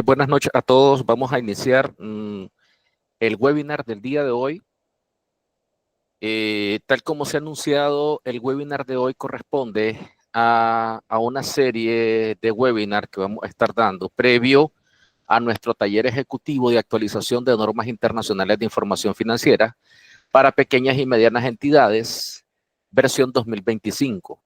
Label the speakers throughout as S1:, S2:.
S1: Buenas noches a todos. Vamos a iniciar el webinar del día de hoy. Tal como se ha anunciado, el webinar de hoy corresponde a una serie de webinar que vamos a estar dando previo a nuestro taller ejecutivo de actualización de normas internacionales de información financiera para pequeñas y medianas entidades, versión 2025.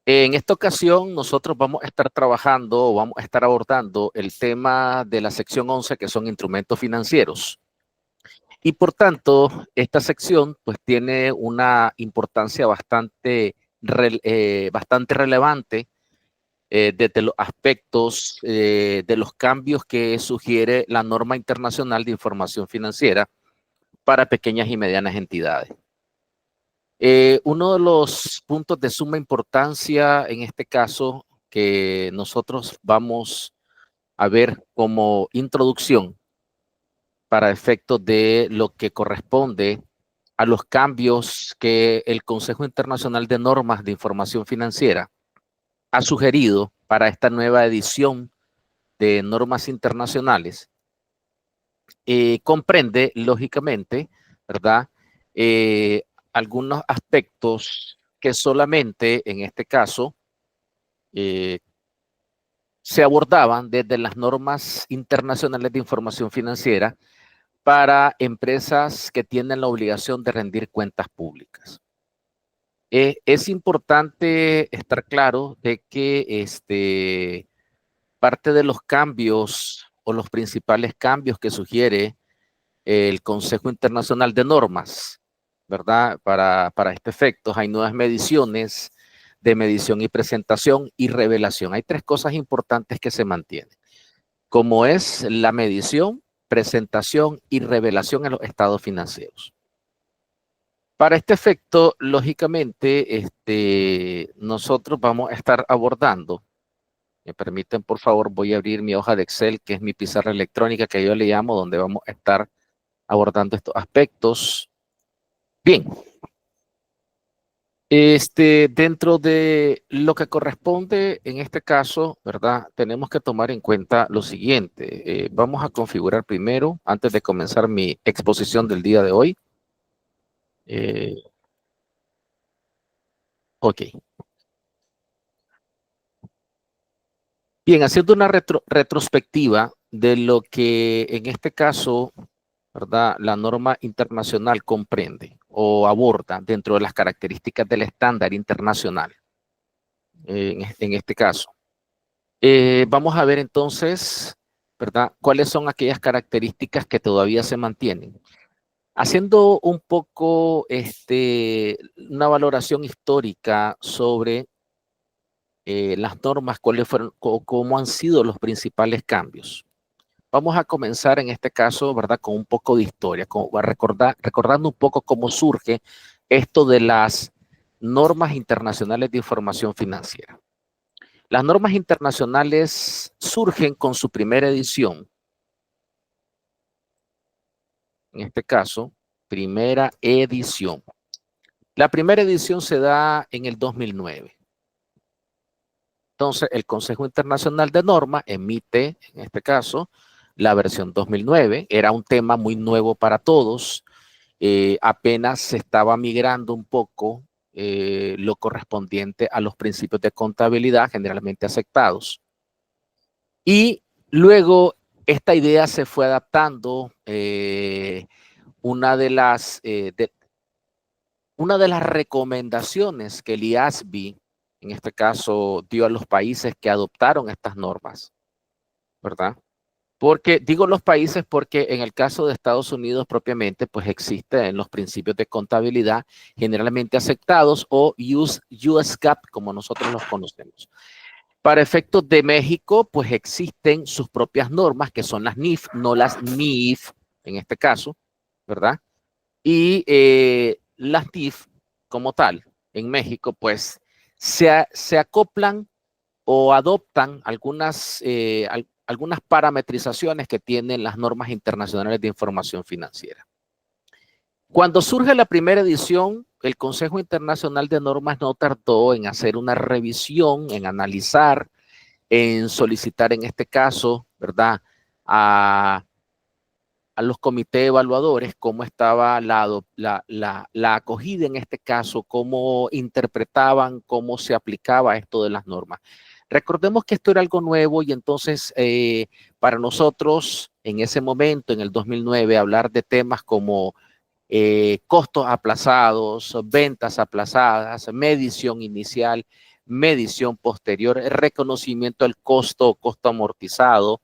S1: En esta ocasión, nosotros vamos a estar trabajando o vamos a estar abordando el tema de la sección 11, que son instrumentos financieros. Y por tanto, esta sección pues tiene una importancia bastante relevante desde los aspectos de los cambios que sugiere la norma internacional de información financiera para pequeñas y medianas entidades. Uno de los puntos de suma importancia en este caso que nosotros vamos a ver como introducción para efectos de lo que corresponde a los cambios que el Consejo Internacional de Normas de Información Financiera ha sugerido para esta nueva edición de normas internacionales, comprende, lógicamente, ¿verdad? Algunos aspectos que solamente, en este caso, se abordaban desde las normas internacionales de información financiera para empresas que tienen la obligación de rendir cuentas públicas. Es importante estar claro de que parte de los cambios o los principales cambios que sugiere el Consejo Internacional de Normas, ¿verdad? Para este efecto, hay nuevas mediciones de medición y presentación y revelación. Hay tres cosas importantes que se mantienen, como es la medición, presentación y revelación en los estados financieros. Para este efecto, lógicamente, nosotros vamos a estar abordando, me permiten por favor, voy a abrir mi hoja de Excel, que es mi pizarra electrónica que yo le llamo, donde vamos a estar abordando estos aspectos. Bien, dentro de lo que corresponde en este caso, ¿verdad? Tenemos que tomar en cuenta lo siguiente. Vamos a configurar primero, antes de comenzar mi exposición del día de hoy. Ok. Bien, haciendo una retrospectiva de lo que en este caso, ¿verdad? La norma internacional comprende o aborda dentro de las características del estándar internacional, en este caso. Vamos a ver entonces, ¿verdad? ¿Cuáles son aquellas características que todavía se mantienen? Haciendo un poco una valoración histórica sobre las normas, cuáles fueron, cómo han sido los principales cambios. Vamos a comenzar en este caso, ¿verdad? Con un poco de historia, recordando un poco cómo surge esto de las normas internacionales de información financiera. Las normas internacionales surgen con su primera edición, en este caso, primera edición. La primera edición se da en el 2009. Entonces, el Consejo Internacional de Normas emite, en este caso, la versión 2009. Era un tema muy nuevo para todos. Apenas se estaba migrando un poco lo correspondiente a los principios de contabilidad generalmente aceptados. Y luego esta idea se fue adaptando. Una de las recomendaciones que el IASB, en este caso, dio a los países que adoptaron estas normas, ¿verdad? Porque digo los países porque en el caso de Estados Unidos propiamente, pues existen los principios de contabilidad generalmente aceptados o US GAAP, como nosotros los conocemos. Para efectos de México, pues existen sus propias normas, que son las NIF, no las NIF, en este caso, ¿verdad? Y las NIF, como tal, en México, pues se acoplan o adoptan algunas parametrizaciones que tienen las normas internacionales de información financiera. Cuando surge la primera edición, el Consejo Internacional de Normas no tardó en hacer una revisión, en analizar, en solicitar en este caso ¿verdad? A los comités evaluadores cómo estaba la acogida en este caso, cómo interpretaban, cómo se aplicaba esto de las normas. Recordemos que esto era algo nuevo y entonces para nosotros en ese momento, en el 2009, hablar de temas como costos aplazados, ventas aplazadas, medición inicial, medición posterior, reconocimiento del costo amortizado,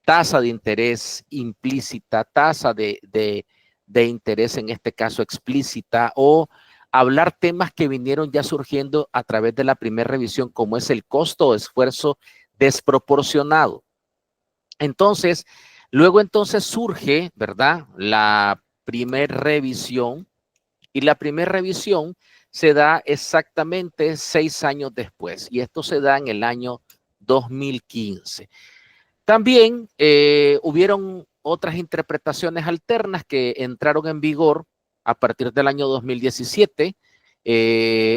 S1: tasa de interés implícita, tasa de interés en este caso explícita, o hablar temas que vinieron ya surgiendo a través de la primera revisión, como es el costo o esfuerzo desproporcionado. Entonces, luego entonces surge, ¿verdad?, la primera revisión, y la primera revisión se da exactamente 6 años después, y esto se da en el año 2015. También hubieron otras interpretaciones alternas que entraron en vigor a partir del año 2017.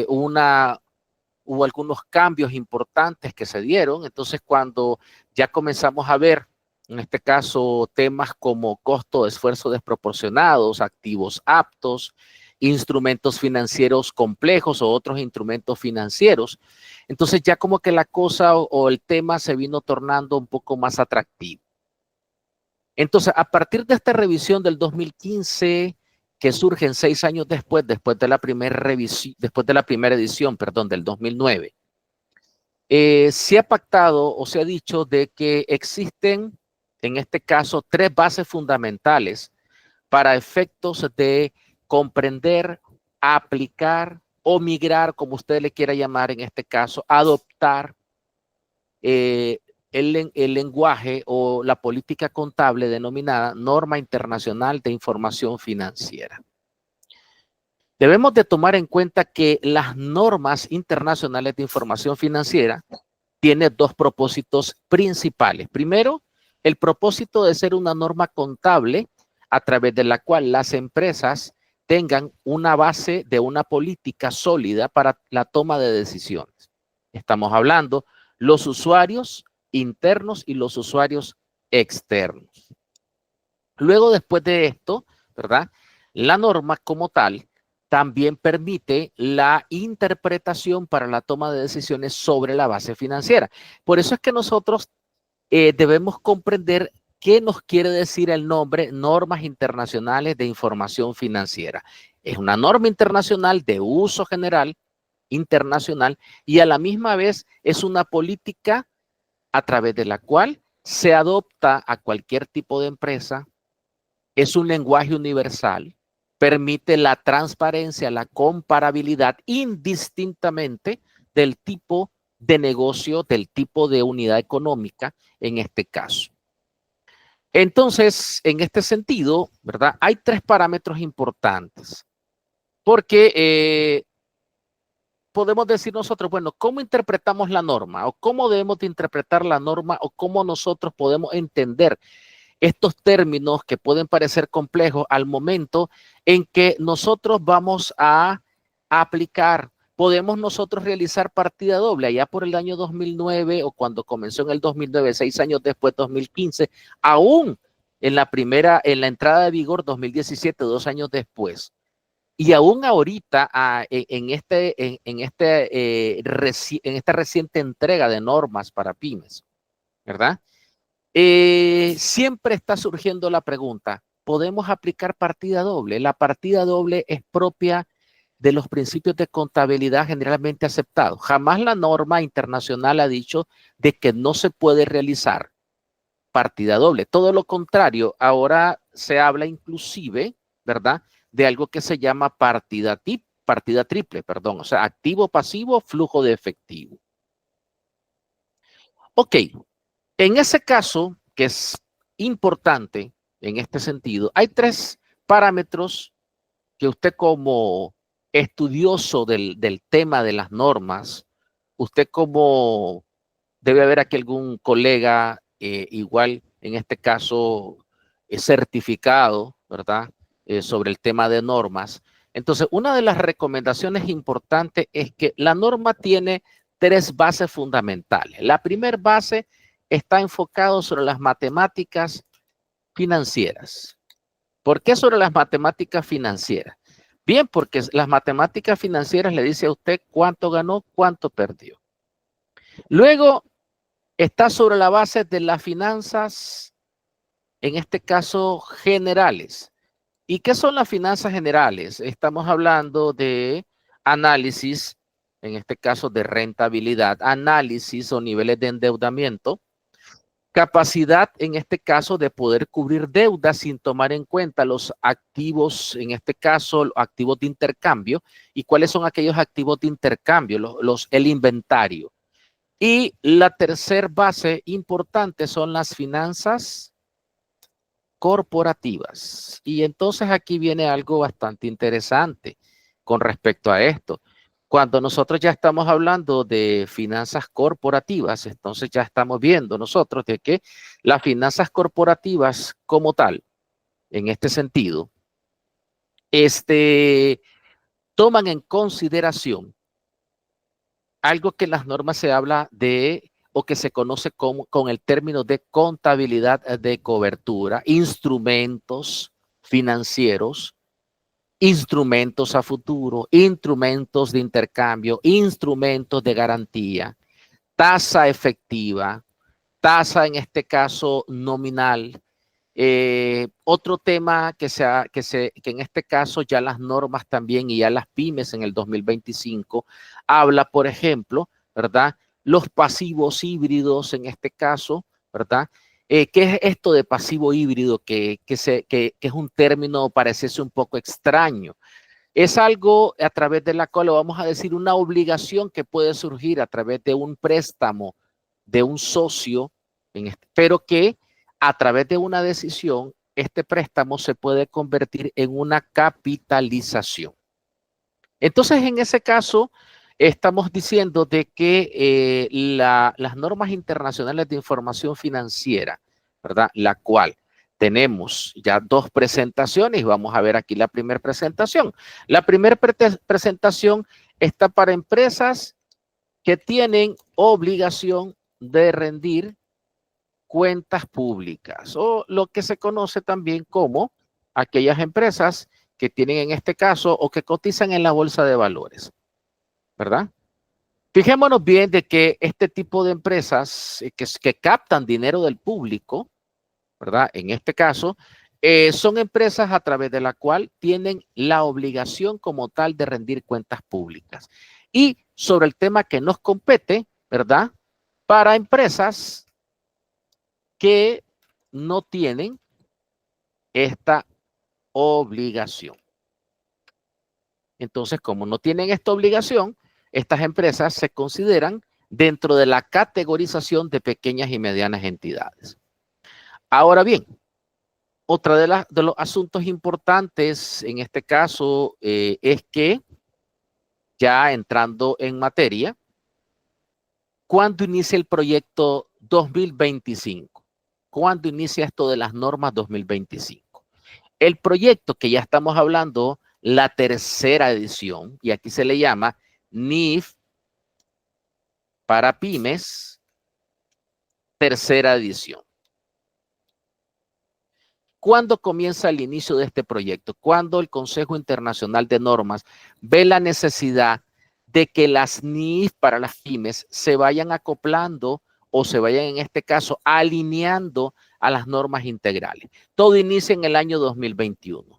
S1: Hubo algunos cambios importantes que se dieron. Entonces, cuando ya comenzamos a ver, en este caso, temas como costo de esfuerzo desproporcionados, activos aptos, instrumentos financieros complejos o otros instrumentos financieros, entonces ya como que la cosa o el tema se vino tornando un poco más atractivo. Entonces, a partir de esta revisión del 2015, que surgen 6 años después de la primera revisión, después de la primera edición, perdón, del 2009, se ha pactado o se ha dicho de que existen, en este caso, 3 bases fundamentales para efectos de comprender, aplicar o migrar, como usted le quiera llamar en este caso, adoptar el lenguaje o la política contable denominada Norma Internacional de Información Financiera. Debemos de tomar en cuenta que las normas internacionales de información financiera tienen 2 propósitos principales. Primero, el propósito de ser una norma contable a través de la cual las empresas tengan una base de una política sólida para la toma de decisiones. Estamos hablando los usuarios internos y los usuarios externos. Luego, después de esto, ¿verdad?, la norma como tal también permite la interpretación para la toma de decisiones sobre la base financiera. Por eso es que nosotros debemos comprender qué nos quiere decir el nombre Normas Internacionales de Información Financiera. Es una norma internacional de uso general, internacional, y a la misma vez es una política a través de la cual se adopta a cualquier tipo de empresa, es un lenguaje universal, permite la transparencia, la comparabilidad indistintamente del tipo de negocio, del tipo de unidad económica en este caso. Entonces, en este sentido, ¿verdad?, hay 3 parámetros importantes, porque podemos decir nosotros, bueno, ¿cómo interpretamos la norma? ¿O cómo debemos de interpretar la norma? ¿O cómo nosotros podemos entender estos términos que pueden parecer complejos al momento en que nosotros vamos a aplicar? Podemos nosotros realizar partida doble allá por el año 2009 o cuando comenzó en el 2009, 6 años después, 2015, aún en la entrada de vigor 2017, 2 años después. Y aún ahorita, en esta reciente entrega de normas para pymes, ¿verdad?, siempre está surgiendo la pregunta, ¿podemos aplicar partida doble? La partida doble es propia de los principios de contabilidad generalmente aceptados. Jamás la norma internacional ha dicho de que no se puede realizar partida doble. Todo lo contrario, ahora se habla inclusive, ¿verdad?, de algo que se llama partida triple, perdón, o sea, activo, pasivo, flujo de efectivo. Ok, en ese caso, que es importante en este sentido, hay 3 parámetros que usted como estudioso del tema de las normas, usted como debe haber aquí algún colega igual, en este caso, certificado, ¿verdad?, sobre el tema de normas. Entonces, una de las recomendaciones importantes es que la norma tiene 3 bases fundamentales. La primera base está enfocado sobre las matemáticas financieras. ¿Por qué sobre las matemáticas financieras? Bien, porque las matemáticas financieras le dice a usted cuánto ganó, cuánto perdió. Luego está sobre la base de las finanzas, en este caso generales. ¿Y qué son las finanzas generales? Estamos hablando de análisis, en este caso de rentabilidad, análisis o niveles de endeudamiento, capacidad, en este caso, de poder cubrir deudas sin tomar en cuenta los activos, en este caso, los activos de intercambio. ¿Y cuáles son aquellos activos de intercambio? El inventario. Y la tercera base importante son las finanzas corporativas. Y entonces aquí viene algo bastante interesante con respecto a esto. Cuando nosotros ya estamos hablando de finanzas corporativas, entonces ya estamos viendo nosotros de que las finanzas corporativas como tal, en este sentido, toman en consideración algo que en las normas se habla de o que se conoce con el término de contabilidad de cobertura, instrumentos financieros, instrumentos a futuro, instrumentos de intercambio, instrumentos de garantía, tasa efectiva, tasa en este caso nominal. Otro tema que en este caso ya las normas también y ya las pymes en el 2025 habla, por ejemplo, ¿verdad? Los pasivos híbridos en este caso, ¿verdad? ¿Qué es esto de pasivo híbrido? Que es un término, parece un poco extraño. Es algo a través de la cual, vamos a decir, una obligación que puede surgir a través de un préstamo de un socio, pero que a través de una decisión, este préstamo se puede convertir en una capitalización. Entonces, en ese caso, estamos diciendo de que las normas internacionales de información financiera, ¿verdad? La cual tenemos ya dos presentaciones y vamos a ver aquí la primera presentación. La primera presentación está para empresas que tienen obligación de rendir cuentas públicas o lo que se conoce también como aquellas empresas que tienen en este caso o que cotizan en la bolsa de valores, ¿verdad? Fijémonos bien de que este tipo de empresas que captan dinero del público, ¿verdad? En este caso, son empresas a través de la cual tienen la obligación como tal de rendir cuentas públicas. Y sobre el tema que nos compete, ¿verdad? Para empresas que no tienen esta obligación. Entonces, como no tienen esta obligación, estas empresas se consideran dentro de la categorización de pequeñas y medianas entidades. Ahora bien, otra de los asuntos importantes en este caso es que, ya entrando en materia, ¿cuándo inicia el proyecto 2025? ¿Cuándo inicia esto de las normas 2025? El proyecto que ya estamos hablando, la tercera edición, y aquí se le llama NIF para pymes, tercera edición. ¿Cuándo comienza el inicio de este proyecto? Cuando el Consejo Internacional de Normas ve la necesidad de que las NIF para las pymes se vayan acoplando o se vayan, en este caso, alineando a las normas integrales. Todo inicia en el año 2021.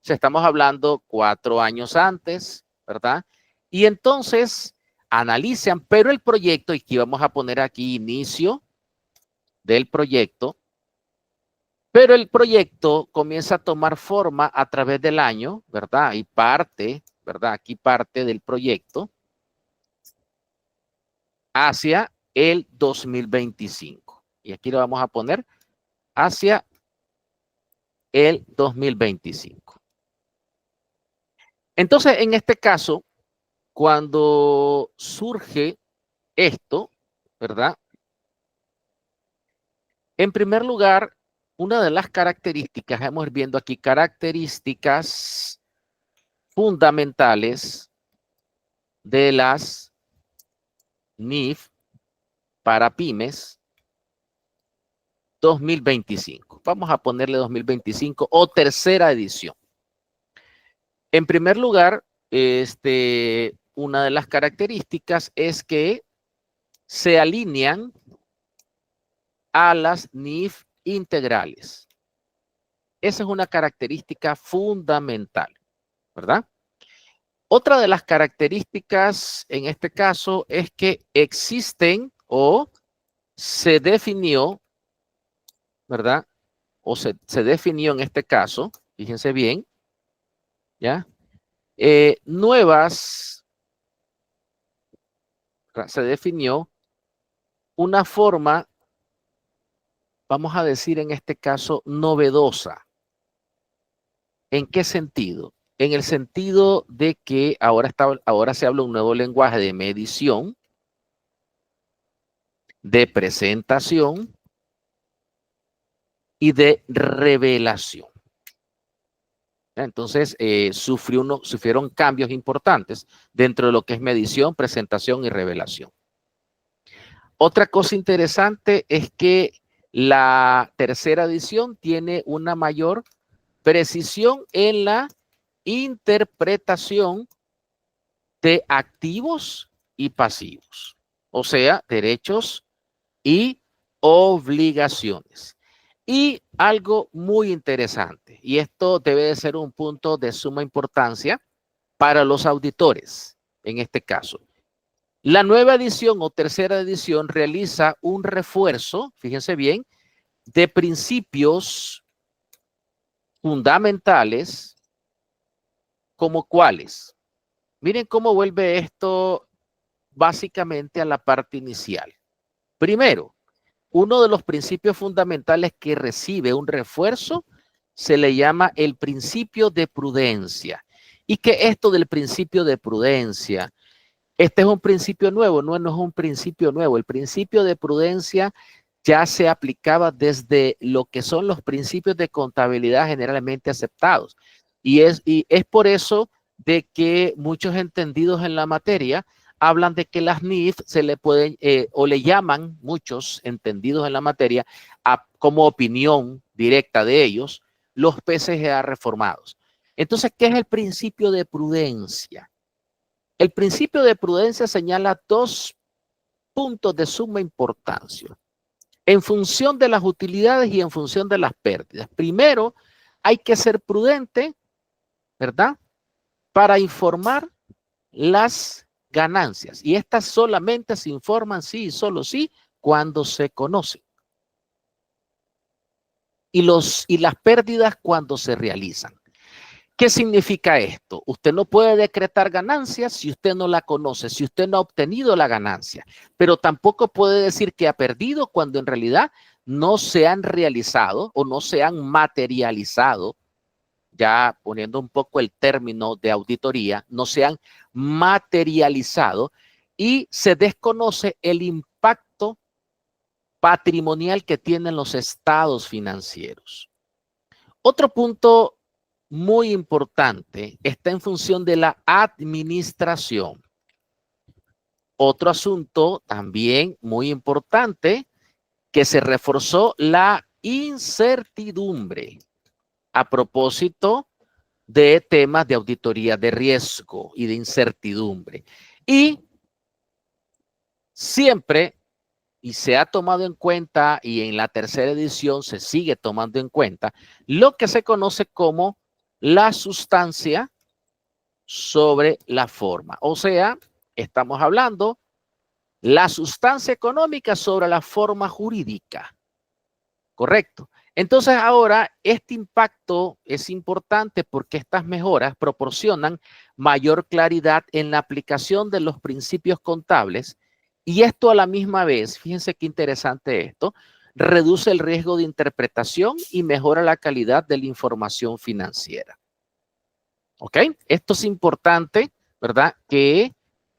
S1: Estamos hablando 4 años antes, ¿verdad? Y entonces analizan, pero el proyecto, y aquí vamos a poner aquí inicio del proyecto, pero el proyecto comienza a tomar forma a través del año, ¿verdad? Y parte, ¿verdad? Aquí parte del proyecto hacia el 2025. Y aquí lo vamos a poner hacia el 2025. Entonces, en este caso, cuando surge esto, ¿verdad? En primer lugar, una de las características, vamos viendo aquí características fundamentales de las NIF para pymes 2025. Vamos a ponerle 2025 o tercera edición. En primer lugar, una de las características es que se alinean a las NIF integrales. Esa es una característica fundamental, ¿verdad? Otra de las características en este caso es que existen o se definió, ¿verdad? O se definió en este caso, fíjense bien, ¿ya? Se definió una forma, vamos a decir en este caso, novedosa. ¿En qué sentido? En el sentido de que ahora se habla un nuevo lenguaje de medición, de presentación y de revelación. Entonces, sufrieron cambios importantes dentro de lo que es medición, presentación y revelación. Otra cosa interesante es que la tercera edición tiene una mayor precisión en la interpretación de activos y pasivos, o sea, derechos y obligaciones. Y algo muy interesante, y esto debe de ser un punto de suma importancia para los auditores, en este caso. La nueva edición o tercera edición realiza un refuerzo, fíjense bien, de principios fundamentales como cuáles. Miren cómo vuelve esto básicamente a la parte inicial. Primero, uno de los principios fundamentales que recibe un refuerzo se le llama el principio de prudencia. ¿Y qué es esto del principio de prudencia? Este es un principio nuevo, no es un principio nuevo. El principio de prudencia ya se aplicaba desde lo que son los principios de contabilidad generalmente aceptados. Y es por eso de que muchos entendidos en la materia hablan de que las NIF se le pueden, o le llaman muchos entendidos en la materia, como opinión directa de ellos, los PCGA reformados. Entonces, ¿qué es el principio de prudencia? El principio de prudencia señala dos puntos de suma importancia en función de las utilidades y en función de las pérdidas. Primero, hay que ser prudente, ¿verdad? Para informar las ganancias. Y estas solamente se informan sí y solo sí cuando se conocen. Y las pérdidas cuando se realizan. ¿Qué significa esto? Usted no puede decretar ganancias si usted no la conoce, si usted no ha obtenido la ganancia, pero tampoco puede decir que ha perdido cuando en realidad no se han realizado o no se han materializado, ya poniendo un poco el término de auditoría, no se han materializado y se desconoce el impacto patrimonial que tienen los estados financieros. Otro punto muy importante está en función de la administración. Otro asunto también muy importante, que se reforzó la incertidumbre a propósito de temas de auditoría de riesgo y de incertidumbre. Y siempre, y se ha tomado en cuenta, y en la tercera edición se sigue tomando en cuenta, lo que se conoce como la sustancia sobre la forma. O sea, estamos hablando la sustancia económica sobre la forma jurídica. Correcto. Entonces ahora este impacto es importante porque estas mejoras proporcionan mayor claridad en la aplicación de los principios contables y esto a la misma vez, fíjense qué interesante esto, reduce el riesgo de interpretación y mejora la calidad de la información financiera. ¿Ok? Esto es importante, ¿verdad? Que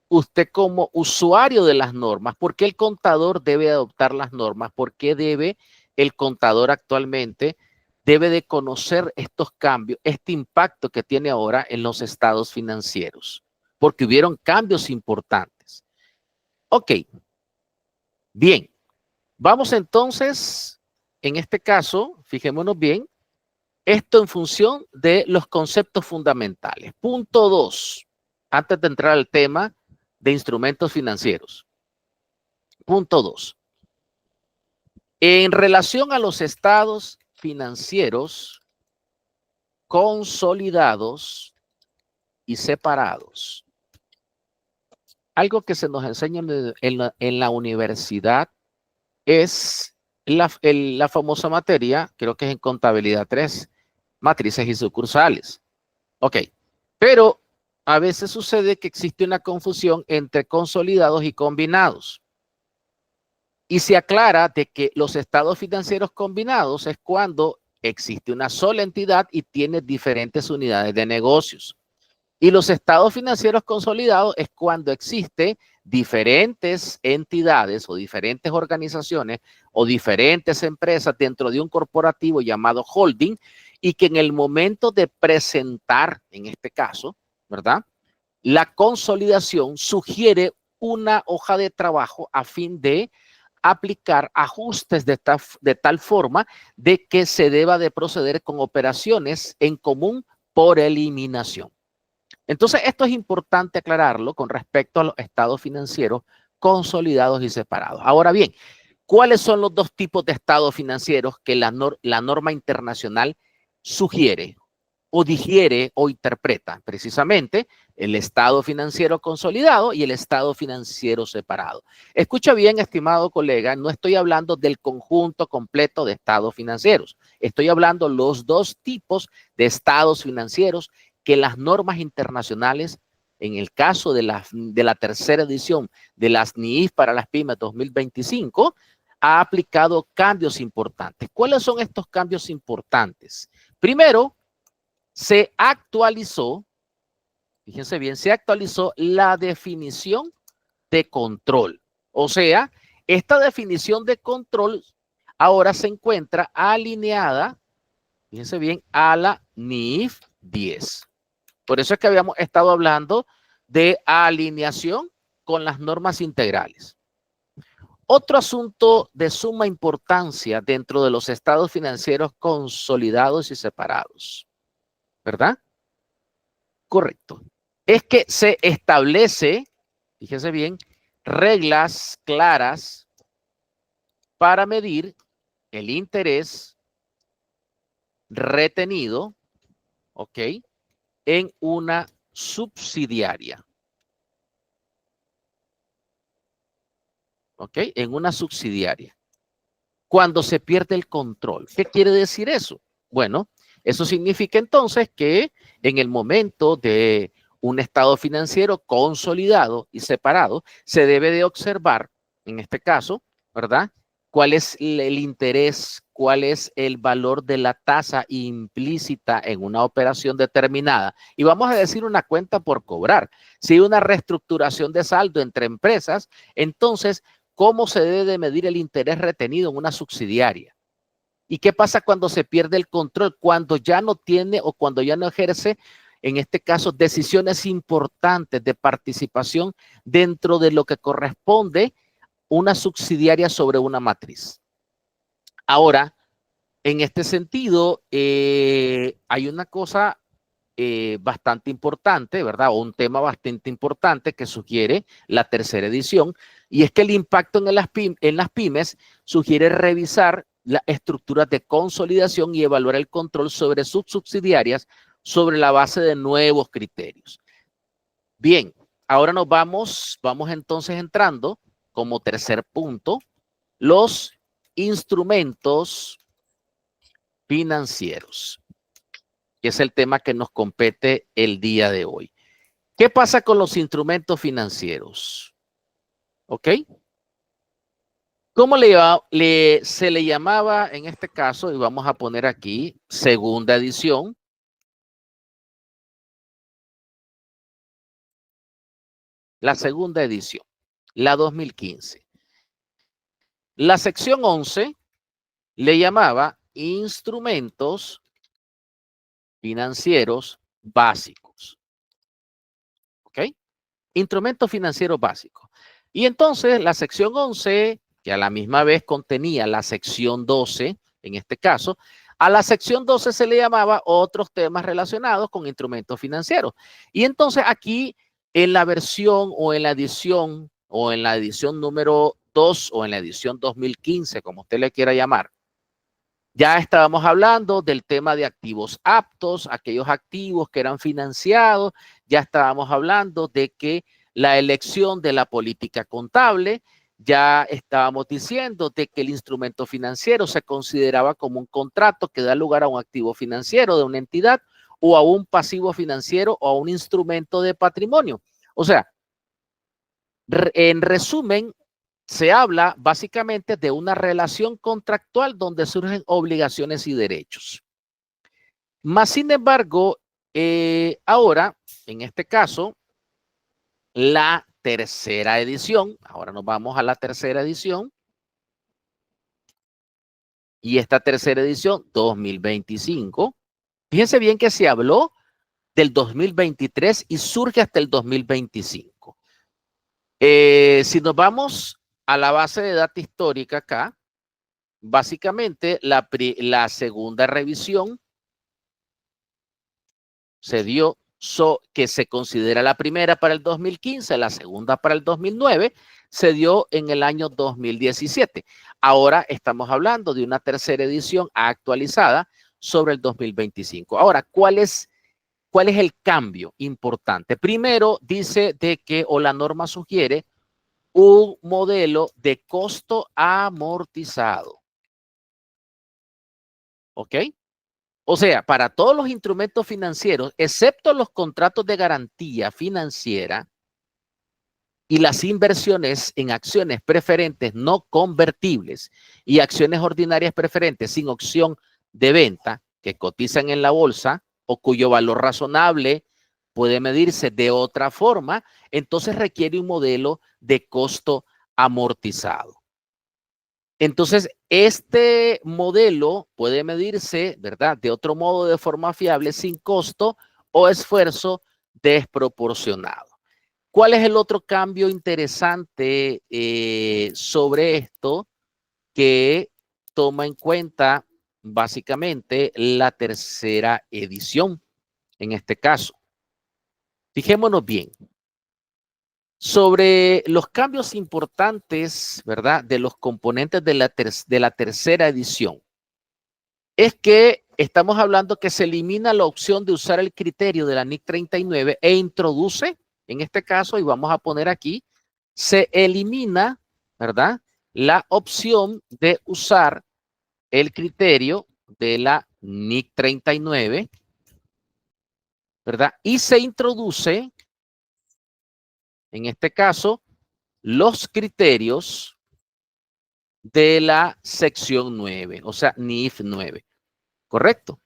S1: usted como usuario de las normas, ¿por qué el contador debe adoptar las normas? ¿Por qué debe el contador actualmente debe de conocer estos cambios, este impacto que tiene ahora en los estados financieros? Porque hubieron cambios importantes. Ok, bien, vamos entonces en este caso, fijémonos bien, esto en función de los conceptos fundamentales. Punto 2, antes de entrar al tema de instrumentos financieros. Punto 2. En relación a los estados financieros consolidados y separados, algo que se nos enseña en la universidad es la famosa materia, creo que es en contabilidad 3, matrices y sucursales. Ok, pero a veces sucede que existe una confusión entre consolidados y combinados. Y se aclara de que los estados financieros combinados es cuando existe una sola entidad y tiene diferentes unidades de negocios. Y los estados financieros consolidados es cuando existe diferentes entidades o diferentes organizaciones o diferentes empresas dentro de un corporativo llamado holding y que en el momento de presentar, en este caso, ¿verdad? La consolidación sugiere una hoja de trabajo a fin de aplicar ajustes de tal forma de que se deba de proceder con operaciones en común por eliminación. Entonces, esto es importante aclararlo con respecto a los estados financieros consolidados y separados. Ahora bien, ¿cuáles son los dos tipos de estados financieros que la norma internacional sugiere o digiere o interpreta? Precisamente el estado financiero consolidado y el estado financiero separado. Escucha bien, estimado colega, no estoy hablando del conjunto completo de estados financieros. Estoy hablando los dos tipos de estados financieros que las normas internacionales, en el caso de la tercera edición de las NIIF para las pymes 2025, ha aplicado cambios importantes. ¿Cuáles son estos cambios importantes? Primero, se actualizó, fíjense bien, se actualizó la definición de control. O sea, esta definición de control ahora se encuentra alineada, fíjense bien, a la NIIF 10. Por eso es que habíamos estado hablando de alineación con las normas integrales. Otro asunto de suma importancia dentro de los estados financieros consolidados y separados, ¿verdad? Correcto. Es que se establece, fíjense bien, reglas claras para medir el interés retenido, ¿ok?, en una subsidiaria. ¿Ok? En una subsidiaria. Cuando se pierde el control. ¿Qué quiere decir eso? Bueno, eso significa entonces que en el momento de un estado financiero consolidado y separado, se debe de observar, en este caso, ¿verdad?, cuál es el interés, cuál es el valor de la tasa implícita en una operación determinada. Y vamos a decir una cuenta por cobrar. Si hay una reestructuración de saldo entre empresas, entonces, ¿cómo se debe de medir el interés retenido en una subsidiaria? ¿Y qué pasa cuando se pierde el control? Cuando ya no tiene o cuando ya no ejerce, en este caso, decisiones importantes de participación dentro de lo que corresponde una subsidiaria sobre una matriz. Ahora, en este sentido, hay una cosa bastante importante, ¿verdad? O un tema bastante importante que sugiere la tercera edición, y es que el impacto en las pymes sugiere revisar las estructuras de consolidación y evaluar el control sobre sus subsidiarias sobre la base de nuevos criterios. Bien, ahora vamos entonces entrando como tercer punto, los instrumentos financieros, que es el tema que nos compete el día de hoy. ¿Qué pasa con los instrumentos financieros? ¿Ok? ¿Cómo se le llamaba en este caso? Y vamos a poner aquí segunda edición. La segunda edición, la 2015. La sección 11 le llamaba instrumentos financieros básicos. ¿Ok? Instrumentos financieros básicos. Y entonces la sección 11, que a la misma vez contenía la sección 12, en este caso. A la sección 12 se le llamaba otros temas relacionados con instrumentos financieros. Y entonces aquí en la versión o en la edición número 2 o en la edición 2015, como usted le quiera llamar, ya estábamos hablando del tema de activos aptos, aquellos activos que eran financiados. Ya estábamos hablando de que la elección de la política contable, ya estábamos diciendo de que el instrumento financiero se consideraba como un contrato que da lugar a un activo financiero de una entidad o a un pasivo financiero o a un instrumento de patrimonio. O sea, en resumen, se habla básicamente de una relación contractual donde surgen obligaciones y derechos. Más sin embargo, ahora, en este caso, la tercera edición, ahora nos vamos a la tercera edición, y esta tercera edición, 2025, fíjense bien que se habló del 2023 y surge hasta el 2025. Si nos vamos a la base de datos histórica acá, básicamente la segunda revisión se dio, que se considera la primera para el 2015, la segunda para el 2009, se dio en el año 2017. Ahora estamos hablando de una tercera edición actualizada sobre el 2025. Ahora, ¿cuál es el cambio importante? Primero, dice de que, o la norma sugiere, un modelo de costo amortizado. ¿Ok? O sea, para todos los instrumentos financieros, excepto los contratos de garantía financiera y las inversiones en acciones preferentes no convertibles y acciones ordinarias preferentes sin opción de venta que cotizan en la bolsa o cuyo valor razonable puede medirse de otra forma, entonces requiere un modelo de costo amortizado. Entonces, este modelo puede medirse, ¿verdad?, de otro modo, de forma fiable, sin costo o esfuerzo desproporcionado. ¿Cuál es el otro cambio interesante sobre esto que toma en cuenta básicamente la tercera edición en este caso? Fijémonos bien. Sobre los cambios importantes, ¿verdad?, de los componentes de la tercera edición, es que estamos hablando que se elimina la opción de usar el criterio de la NIC 39 e introduce, en este caso, y vamos a poner aquí, se elimina, ¿verdad?, la opción de usar el criterio de la NIC 39, ¿verdad? Y se introduce, en este caso, los criterios de la sección 9, o sea, NIF 9, ¿correcto?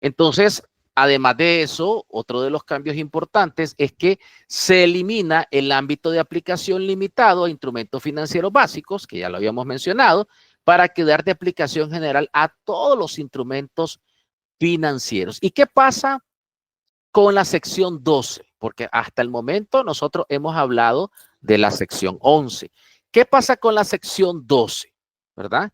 S1: Entonces, además de eso, otro de los cambios importantes es que se elimina el ámbito de aplicación limitado a instrumentos financieros básicos, que ya lo habíamos mencionado, para quedar de aplicación general a todos los instrumentos financieros. ¿Y qué pasa con la sección 12? Porque hasta el momento nosotros hemos hablado de la sección 11. ¿Qué pasa con la sección 12? ¿Verdad?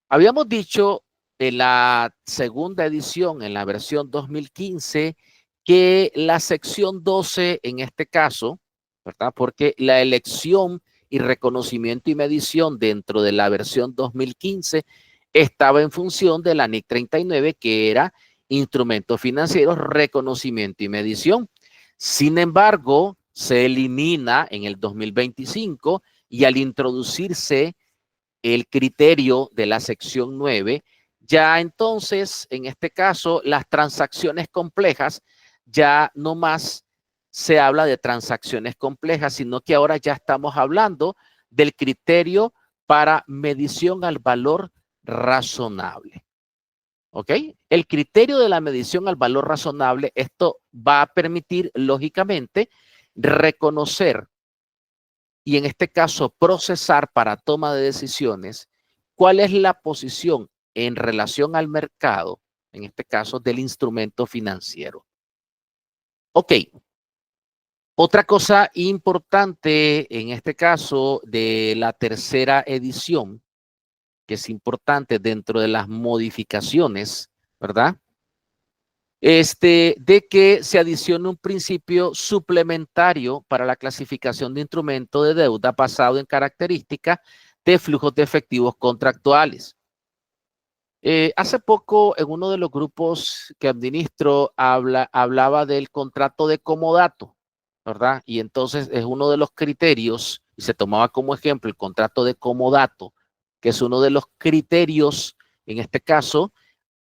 S1: Habíamos dicho en la segunda edición, en la versión 2015, que la sección 12, en este caso, ¿verdad?, porque la elección y reconocimiento y medición dentro de la versión 2015 estaba en función de la NIC 39, que era instrumentos financieros, reconocimiento y medición. Sin embargo, se elimina en el 2025 y al introducirse el criterio de la sección 9, ya entonces, en este caso, las transacciones complejas, ya no más se habla de transacciones complejas, sino que ahora ya estamos hablando del criterio para medición al valor razonable. ¿Ok? El criterio de la medición al valor razonable, esto va a permitir, lógicamente, reconocer y en este caso procesar para toma de decisiones cuál es la posición en relación al mercado, en este caso del instrumento financiero. Ok, otra cosa importante en este caso de la tercera edición que es importante dentro de las modificaciones, ¿verdad? De que se adicione un principio suplementario para la clasificación de instrumento de deuda basado en características de flujos de efectivos contractuales. Hace poco en uno de los grupos que administro hablaba del contrato de comodato, ¿verdad? Y entonces es uno de los criterios, y se tomaba como ejemplo el contrato de comodato, que es uno de los criterios, en este caso,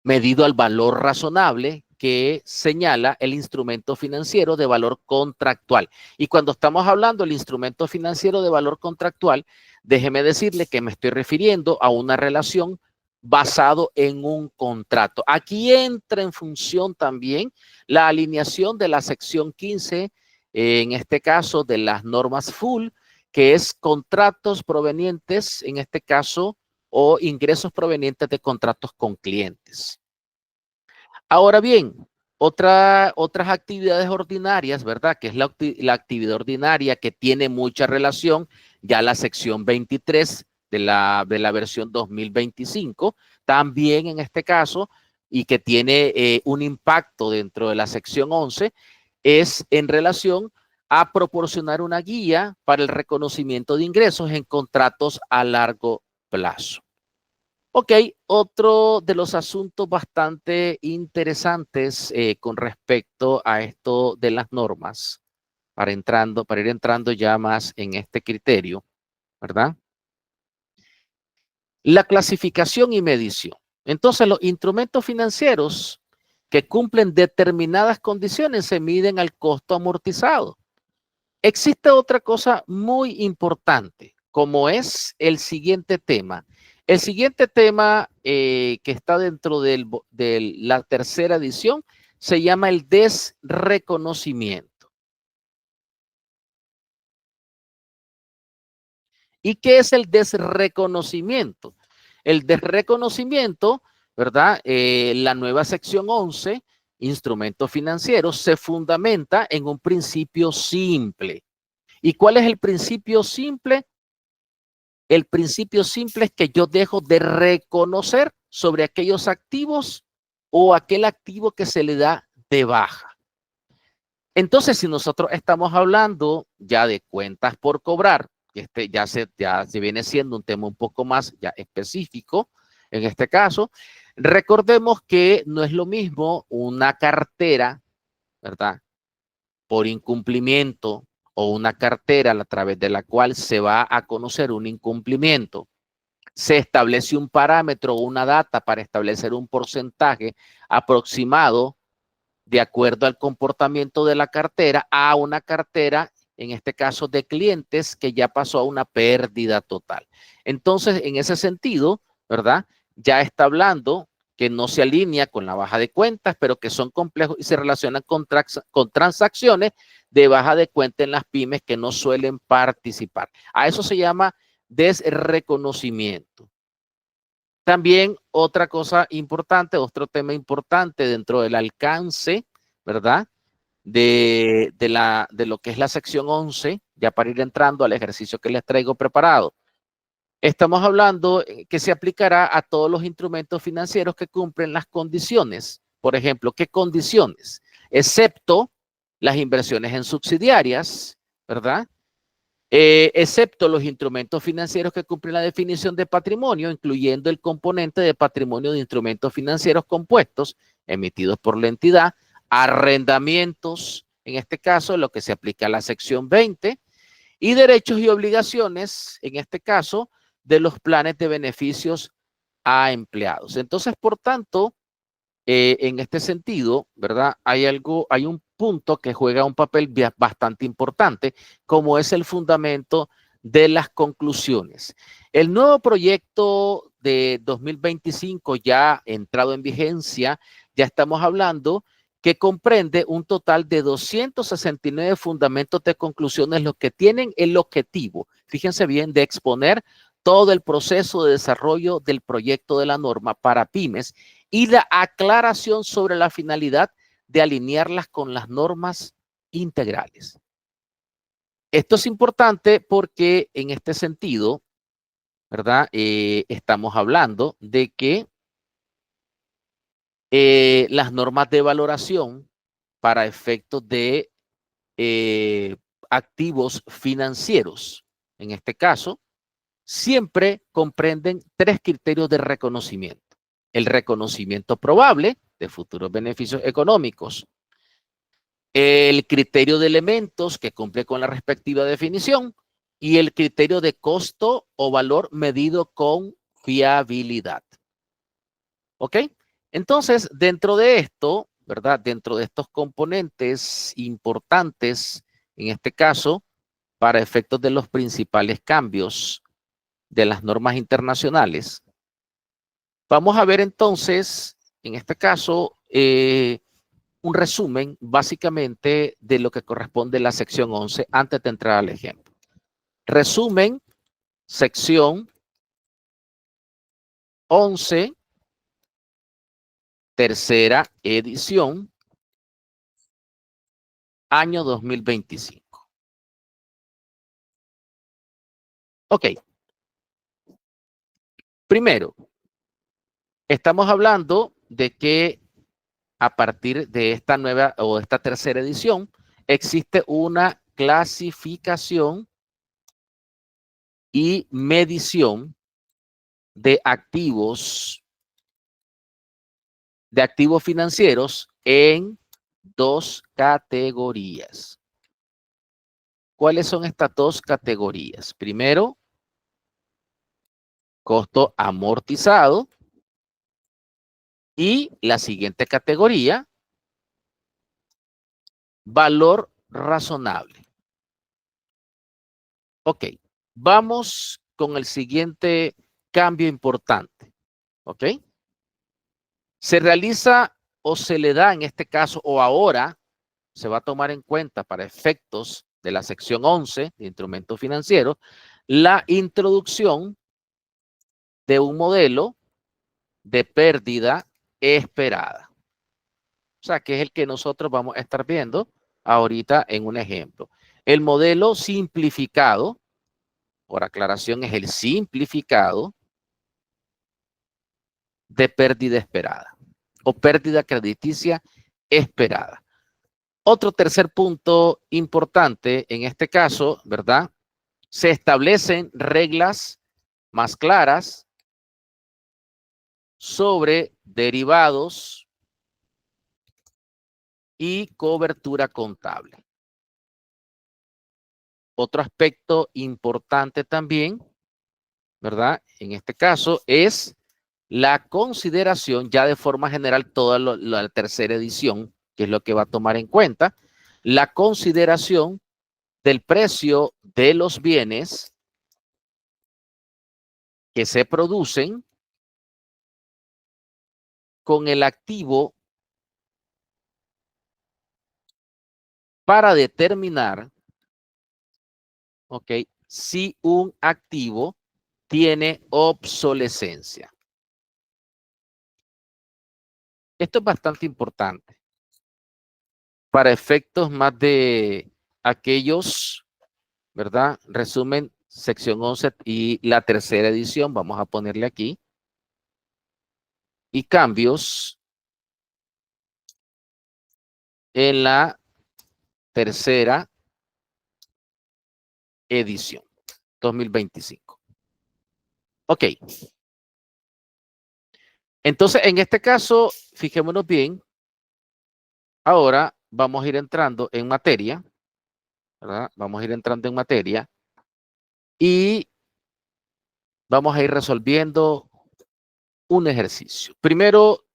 S1: medido al valor razonable que señala el instrumento financiero de valor contractual. Y cuando estamos hablando del instrumento financiero de valor contractual, déjeme decirle que me estoy refiriendo a una relación basado en un contrato. Aquí entra en función también la alineación de la sección 15, en este caso de las normas full, que es contratos provenientes, en este caso, o ingresos provenientes de contratos con clientes. Ahora bien, otras actividades ordinarias, ¿verdad? Que es la actividad ordinaria que tiene mucha relación, ya la sección 23 de la versión 2025, también en este caso, y que tiene un impacto dentro de la sección 11, es en relación a proporcionar una guía para el reconocimiento de ingresos en contratos a largo plazo. Ok, otro de los asuntos bastante interesantes con respecto a esto de las normas, para ir entrando ya más en este criterio, ¿verdad? La clasificación y medición. Entonces, los instrumentos financieros que cumplen determinadas condiciones se miden al costo amortizado. Existe otra cosa muy importante, como es el siguiente tema. El siguiente tema que está dentro de la tercera edición se llama el desreconocimiento. ¿Y qué es el desreconocimiento? El desreconocimiento, ¿verdad? La nueva sección 11, instrumentos financieros, se fundamenta en un principio simple. ¿Y cuál es el principio simple? El principio simple es que yo dejo de reconocer sobre aquellos activos o aquel activo que se le da de baja. Entonces, si nosotros estamos hablando ya de cuentas por cobrar, ya se viene siendo un tema un poco más ya específico, en este caso, recordemos que no es lo mismo una cartera, ¿verdad? Por incumplimiento o una cartera a través de la cual se va a conocer un incumplimiento. Se establece un parámetro o una data para establecer un porcentaje aproximado de acuerdo al comportamiento de la cartera a una cartera, en este caso de clientes, que ya pasó a una pérdida total. Entonces, en ese sentido, ¿verdad? Ya está hablando que no se alinea con la baja de cuentas, pero que son complejos y se relacionan con transacciones de baja de cuenta en las pymes que no suelen participar. A eso se llama desreconocimiento. También otra cosa importante, otro tema importante dentro del alcance, ¿verdad? De lo que es la sección 11, ya para ir entrando al ejercicio que les traigo preparado. Estamos hablando que se aplicará a todos los instrumentos financieros que cumplen las condiciones. Por ejemplo, ¿qué condiciones? Excepto las inversiones en subsidiarias, ¿verdad? Excepto los instrumentos financieros que cumplen la definición de patrimonio, incluyendo el componente de patrimonio de instrumentos financieros compuestos emitidos por la entidad, arrendamientos, en este caso, lo que se aplica a la sección 20, y derechos y obligaciones, en este caso, de los planes de beneficios a empleados. Entonces, por tanto, en este sentido, ¿verdad? Hay un punto que juega un papel bastante importante, como es el fundamento de las conclusiones. El nuevo proyecto de 2025 ya entrado en vigencia, ya estamos hablando que comprende un total de 269 fundamentos de conclusiones, los que tienen el objetivo, fíjense bien, de exponer todo el proceso de desarrollo del proyecto de la norma para pymes y la aclaración sobre la finalidad de alinearlas con las normas integrales. Esto es importante porque en este sentido, ¿verdad? Estamos hablando de que las normas de valoración para efectos de activos financieros, en este caso, siempre comprenden tres criterios de reconocimiento. El reconocimiento probable de futuros beneficios económicos, el criterio de elementos que cumple con la respectiva definición y el criterio de costo o valor medido con fiabilidad. ¿Ok? Entonces, dentro de esto, ¿verdad? Dentro de estos componentes importantes, en este caso, para efectos de los principales cambios de las normas internacionales, vamos a ver entonces, en este caso, un resumen básicamente de lo que corresponde a la sección 11 antes de entrar al ejemplo. Resumen, sección 11, tercera edición, año 2025. Ok. Primero, estamos hablando de que a partir de esta nueva o esta tercera edición existe una clasificación y medición de activos financieros en dos categorías. ¿Cuáles son estas dos categorías? Primero, costo amortizado y la siguiente categoría, valor razonable. Ok, vamos con el siguiente cambio importante. Ok, se realiza o se le da en este caso o ahora se va a tomar en cuenta para efectos de la sección 11 de instrumentos financieros la introducción de un modelo de pérdida esperada. O sea, que es el que nosotros vamos a estar viendo ahorita en un ejemplo. El modelo simplificado, por aclaración, es el simplificado de pérdida esperada o pérdida crediticia esperada. Otro tercer punto importante en este caso, ¿verdad? Se establecen reglas más claras sobre derivados y cobertura contable. Otro aspecto importante también, ¿verdad? En este caso es la consideración, ya de forma general, toda la tercera edición, que es lo que va a tomar en cuenta, la consideración del precio de los bienes que se producen con el activo para determinar, ¿ok?, si un activo tiene obsolescencia. Esto es bastante importante para efectos más de aquellos, ¿verdad? Resumen, sección 11 y la tercera edición, vamos a ponerle aquí. Y cambios en la tercera edición, 2025. Ok. Entonces, en este caso, fijémonos bien, ahora vamos a ir entrando en materia, ¿verdad? Vamos a ir entrando en materia y vamos a ir resolviendo un ejercicio. Primero,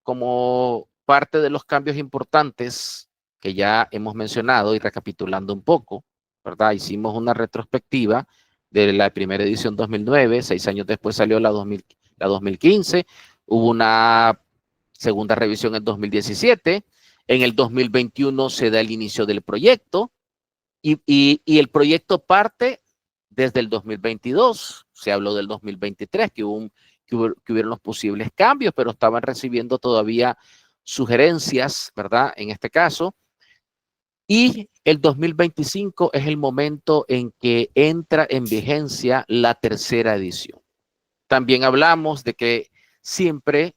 S1: como parte de los cambios importantes que ya hemos mencionado y recapitulando un poco, ¿verdad? Hicimos una retrospectiva de la primera edición 2009, 6 años después salió la 2015, hubo una segunda revisión en 2017, en el 2021 se da el inicio del proyecto y el proyecto parte desde el 2022, se habló del 2023, que hubieron los posibles cambios, pero estaban recibiendo todavía sugerencias, ¿verdad? En este caso. Y el 2025 es el momento en que entra en vigencia la tercera edición. También hablamos de que siempre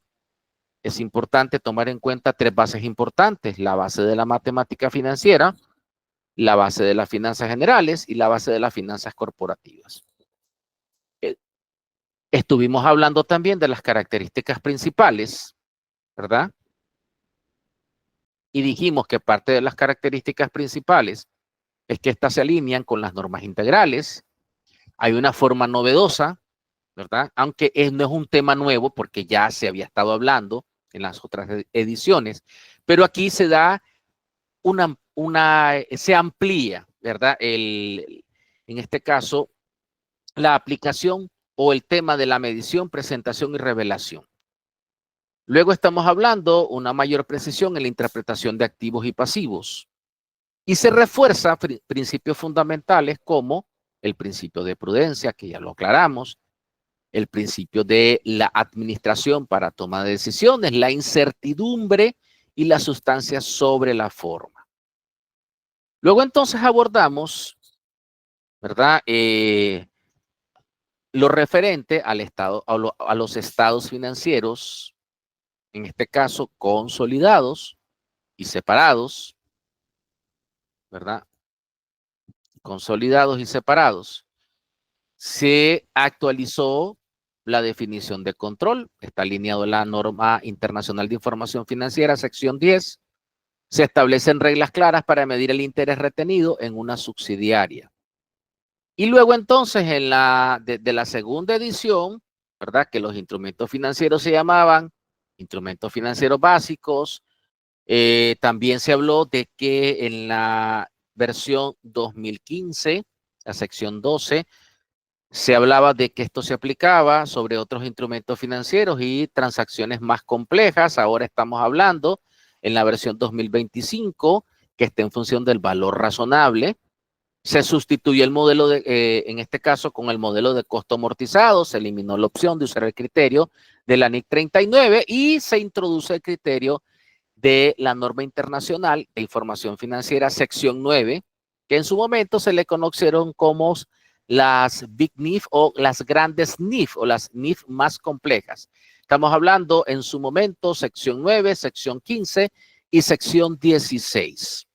S1: es importante tomar en cuenta tres bases importantes: la base de la matemática financiera, la base de las finanzas generales y la base de las finanzas corporativas. Estuvimos hablando también de las características principales, ¿verdad? Y dijimos que parte de las características principales es que estas se alinean con las normas integrales. Hay una forma novedosa, ¿verdad? Aunque no es un tema nuevo porque ya se había estado hablando en las otras ediciones, pero aquí se da se amplía, ¿verdad? En este caso, la aplicación o el tema de la medición, presentación y revelación. Luego estamos hablando una mayor precisión en la interpretación de activos y pasivos. Y se refuerza principios fundamentales como el principio de prudencia, que ya lo aclaramos, el principio de la administración para toma de decisiones, la incertidumbre y la sustancia sobre la forma. Luego entonces abordamos, ¿verdad? Lo referente al estado, a los estados financieros, en este caso consolidados y separados, ¿verdad? Consolidados y separados. Se actualizó la definición de control, está alineado en la norma internacional de información financiera, sección 10. Se establecen reglas claras para medir el interés retenido en una subsidiaria. Y luego entonces en de la segunda edición, ¿verdad? Que los instrumentos financieros se llamaban instrumentos financieros básicos. También se habló de que en la versión 2015, la sección 12, se hablaba de que esto se aplicaba sobre otros instrumentos financieros y transacciones más complejas. Ahora estamos hablando en la versión 2025, que está en función del valor razonable. Se sustituyó el modelo en este caso, con el modelo de costo amortizado. Se eliminó la opción de usar el criterio de la NIC 39 y se introduce el criterio de la norma internacional de información financiera, sección 9, que en su momento se le conocieron como las Big NIF o las grandes NIF o las NIF más complejas. Estamos hablando en su momento sección 9, sección 15 y sección 16.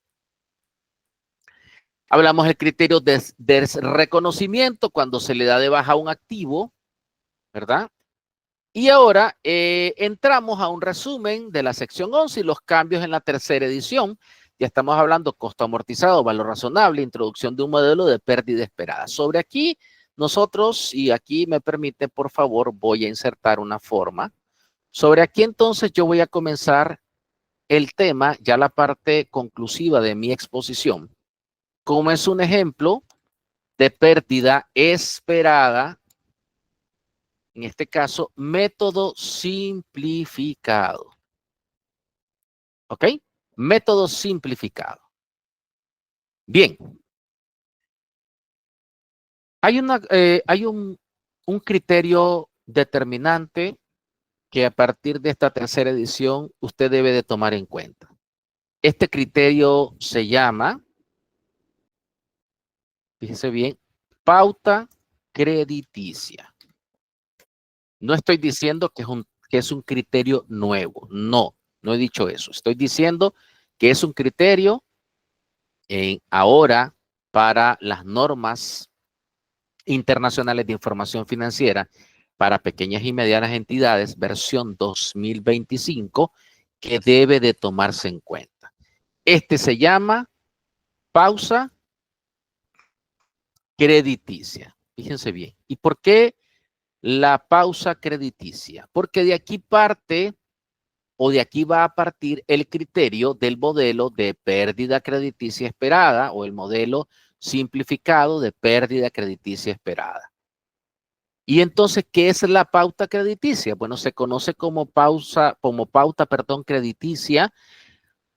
S1: Hablamos del criterio de reconocimiento cuando se le da de baja a un activo, ¿verdad? Y ahora entramos a un resumen de la sección 11 y los cambios en la tercera edición. Ya estamos hablando costo amortizado, valor razonable, introducción de un modelo de pérdida esperada. Sobre aquí, nosotros, y aquí me permite, por favor, voy a insertar una forma. Sobre aquí, entonces, yo voy a comenzar el tema, ya la parte conclusiva de mi exposición, como es un ejemplo de pérdida esperada. En este caso, método simplificado. ¿Ok? Método simplificado. Bien. Hay un criterio determinante que a partir de esta tercera edición usted debe de tomar en cuenta. Este criterio se llama, fíjese bien, pauta crediticia. No estoy diciendo que es un criterio nuevo. No, no he dicho eso. Estoy diciendo que es un criterio ahora para las normas internacionales de información financiera para pequeñas y medianas entidades, versión 2025, que debe de tomarse en cuenta. Este se llama pausa crediticia. Fíjense bien. ¿Y por qué la pausa crediticia? Porque de aquí parte o de aquí va a partir el criterio del modelo de pérdida crediticia esperada o el modelo simplificado de pérdida crediticia esperada. Y entonces, ¿qué es la pauta crediticia? Bueno, se conoce como pauta crediticia,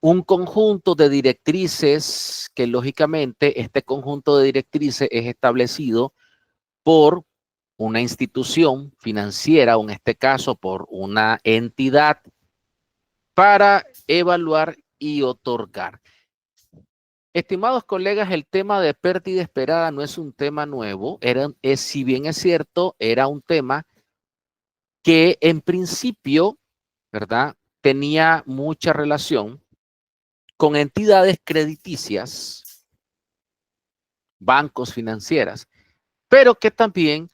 S1: un conjunto de directrices que lógicamente este conjunto de directrices es establecido por una institución financiera, o en este caso por una entidad, para evaluar y otorgar. Estimados colegas, el tema de pérdida esperada no es un tema nuevo. Si bien es cierto, era un tema que en principio, ¿verdad?, tenía mucha relación con entidades crediticias, bancos, financieras, pero que también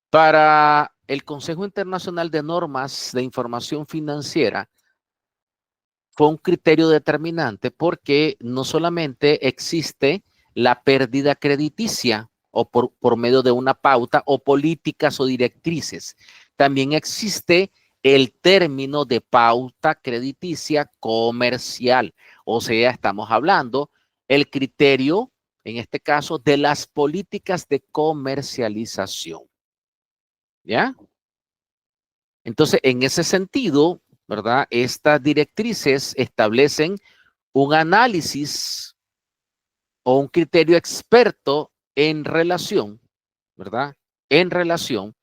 S1: para el Consejo Internacional de Normas de Información Financiera fue un criterio determinante porque no solamente existe la pérdida crediticia o por medio de una pauta o políticas o directrices, también existe el término de pauta crediticia comercial. O sea, estamos hablando el criterio, en este caso, de las políticas de comercialización. ¿Ya? Entonces, en ese sentido, ¿verdad? Estas directrices establecen un análisis o un criterio experto en relación, ¿verdad? En relación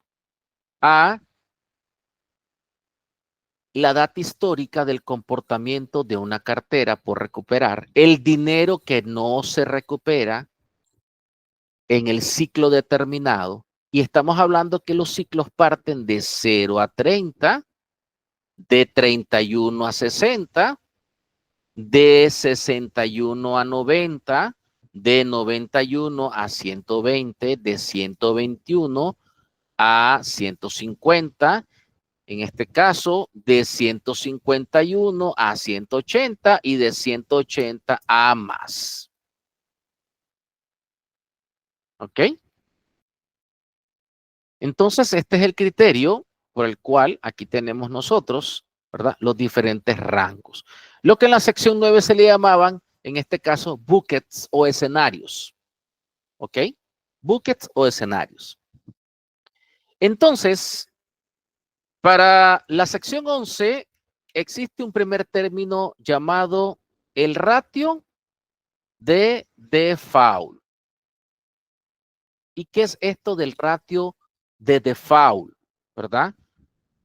S1: a la data histórica del comportamiento de una cartera por recuperar, el dinero que no se recupera en el ciclo determinado. Y estamos hablando que los ciclos parten de 0 a 30, de 31 a 60, de 61 a 90, de 91 a 120, de 121 a 150, en este caso de 151 a 180 y de 180 a más. ¿Ok? Entonces, este es el criterio por el cual aquí tenemos nosotros, ¿verdad?, los diferentes rangos. Lo que en la sección 9 se le llamaban, en este caso, buckets o escenarios. ¿Ok? Buckets o escenarios. Entonces, para la sección 11 existe un primer término llamado el ratio de default. ¿Y qué es esto del ratio de default? ¿Verdad?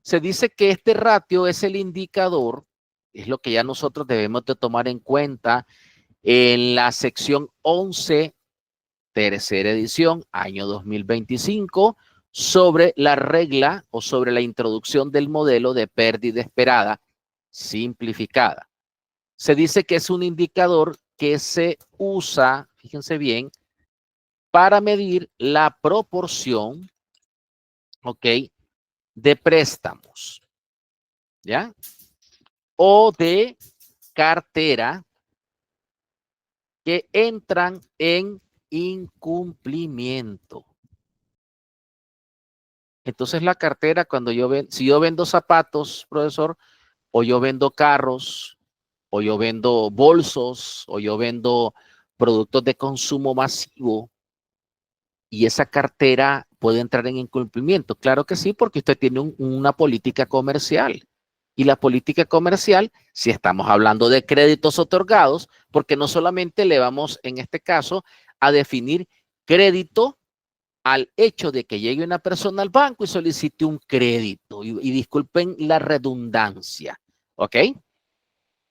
S1: Se dice que este ratio es el indicador, es lo que ya nosotros debemos de tomar en cuenta en la sección 11, tercera edición, año 2025, sobre la regla o sobre la introducción del modelo de pérdida esperada simplificada. Se dice que es un indicador que se usa, fíjense bien, para medir la proporción, ¿ok?, de préstamos, ¿ya? O de cartera que entran en incumplimiento. Entonces la cartera, cuando si yo vendo zapatos, profesor, o yo vendo carros, o yo vendo bolsos, o yo vendo productos de consumo masivo, y esa cartera puede entrar en incumplimiento. Claro que sí, porque usted tiene una política comercial. Y la política comercial, si estamos hablando de créditos otorgados, porque no solamente le vamos, en este caso, a definir crédito al hecho de que llegue una persona al banco y solicite un crédito. Y disculpen la redundancia, ¿ok?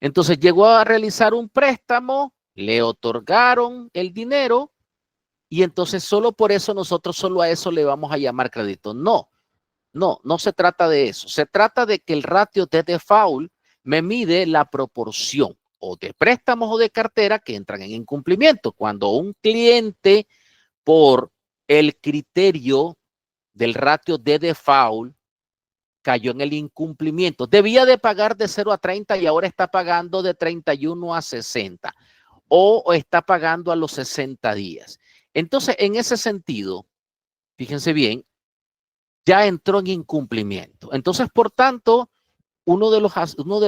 S1: Entonces llegó a realizar un préstamo, le otorgaron el dinero y entonces solo por eso nosotros solo a eso le vamos a llamar crédito. No, no se trata de eso. Se trata de que el ratio de default me mide la proporción o de préstamos o de cartera que entran en incumplimiento. Cuando un cliente, por el criterio del ratio de default, cayó en el incumplimiento, debía de pagar de 0 a 30 y ahora está pagando de 31 a 60 o está pagando a los 60 días. Entonces, en ese sentido, fíjense bien, ya entró en incumplimiento. Entonces, por tanto, uno de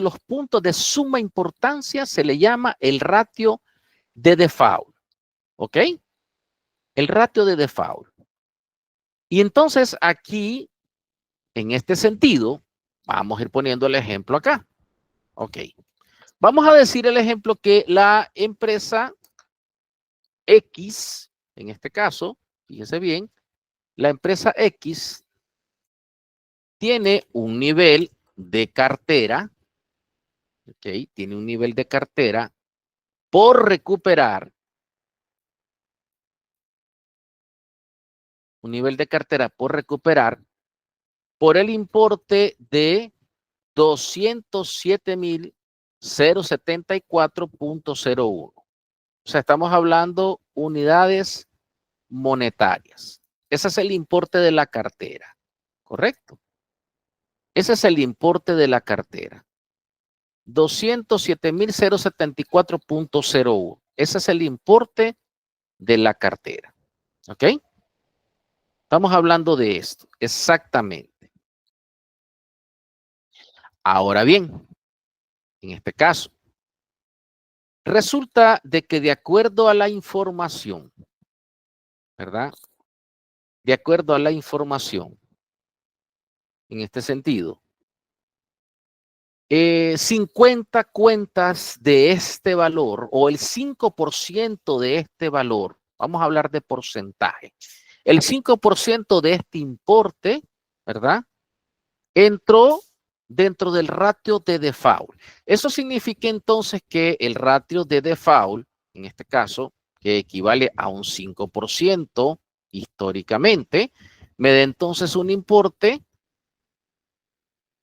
S1: los puntos de suma importancia se le llama el ratio de default. ¿Ok? El ratio de default. Y entonces aquí, en este sentido, vamos a ir poniendo el ejemplo acá. Ok. Vamos a decir el ejemplo que la empresa X, en este caso, fíjense bien, la empresa X tiene un nivel de cartera, ¿ok? Tiene un nivel de cartera por recuperar, un nivel de cartera por recuperar, por el importe de 207.074.01. O sea, estamos hablando unidades monetarias. Ese es el importe de la cartera, ¿correcto? Ese es el importe de la cartera. 207.074.01. Ese es el importe de la cartera. ¿Ok? Estamos hablando de esto, exactamente. Ahora bien, en este caso, resulta de que de acuerdo a la información, ¿verdad? De acuerdo a la información, en este sentido, 50 cuentas de este valor o el 5% de este valor, vamos a hablar de porcentaje, el 5% de este importe, ¿verdad? Entró dentro del ratio de default. Eso significa entonces que el ratio de default, en este caso, que equivale a un 5% históricamente, me da entonces un importe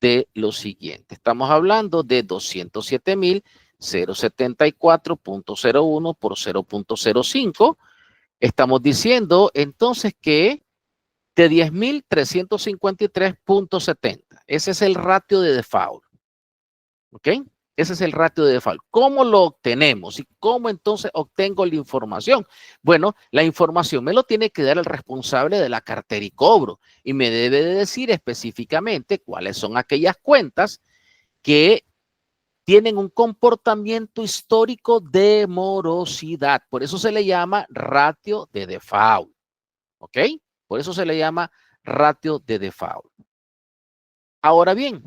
S1: de lo siguiente. Estamos hablando de 207.074.01 por 0.05. Estamos diciendo entonces que de 10.353.70. Ese es el ratio de default. ¿Ok? Ese es el ratio de default. ¿Cómo lo obtenemos? ¿Y cómo entonces obtengo la información? Bueno, la información me lo tiene que dar el responsable de la cartera y cobro y me debe de decir específicamente cuáles son aquellas cuentas que tienen un comportamiento histórico de morosidad. Por eso se le llama ratio de default. ¿Ok? Por eso se le llama ratio de default. Ahora bien,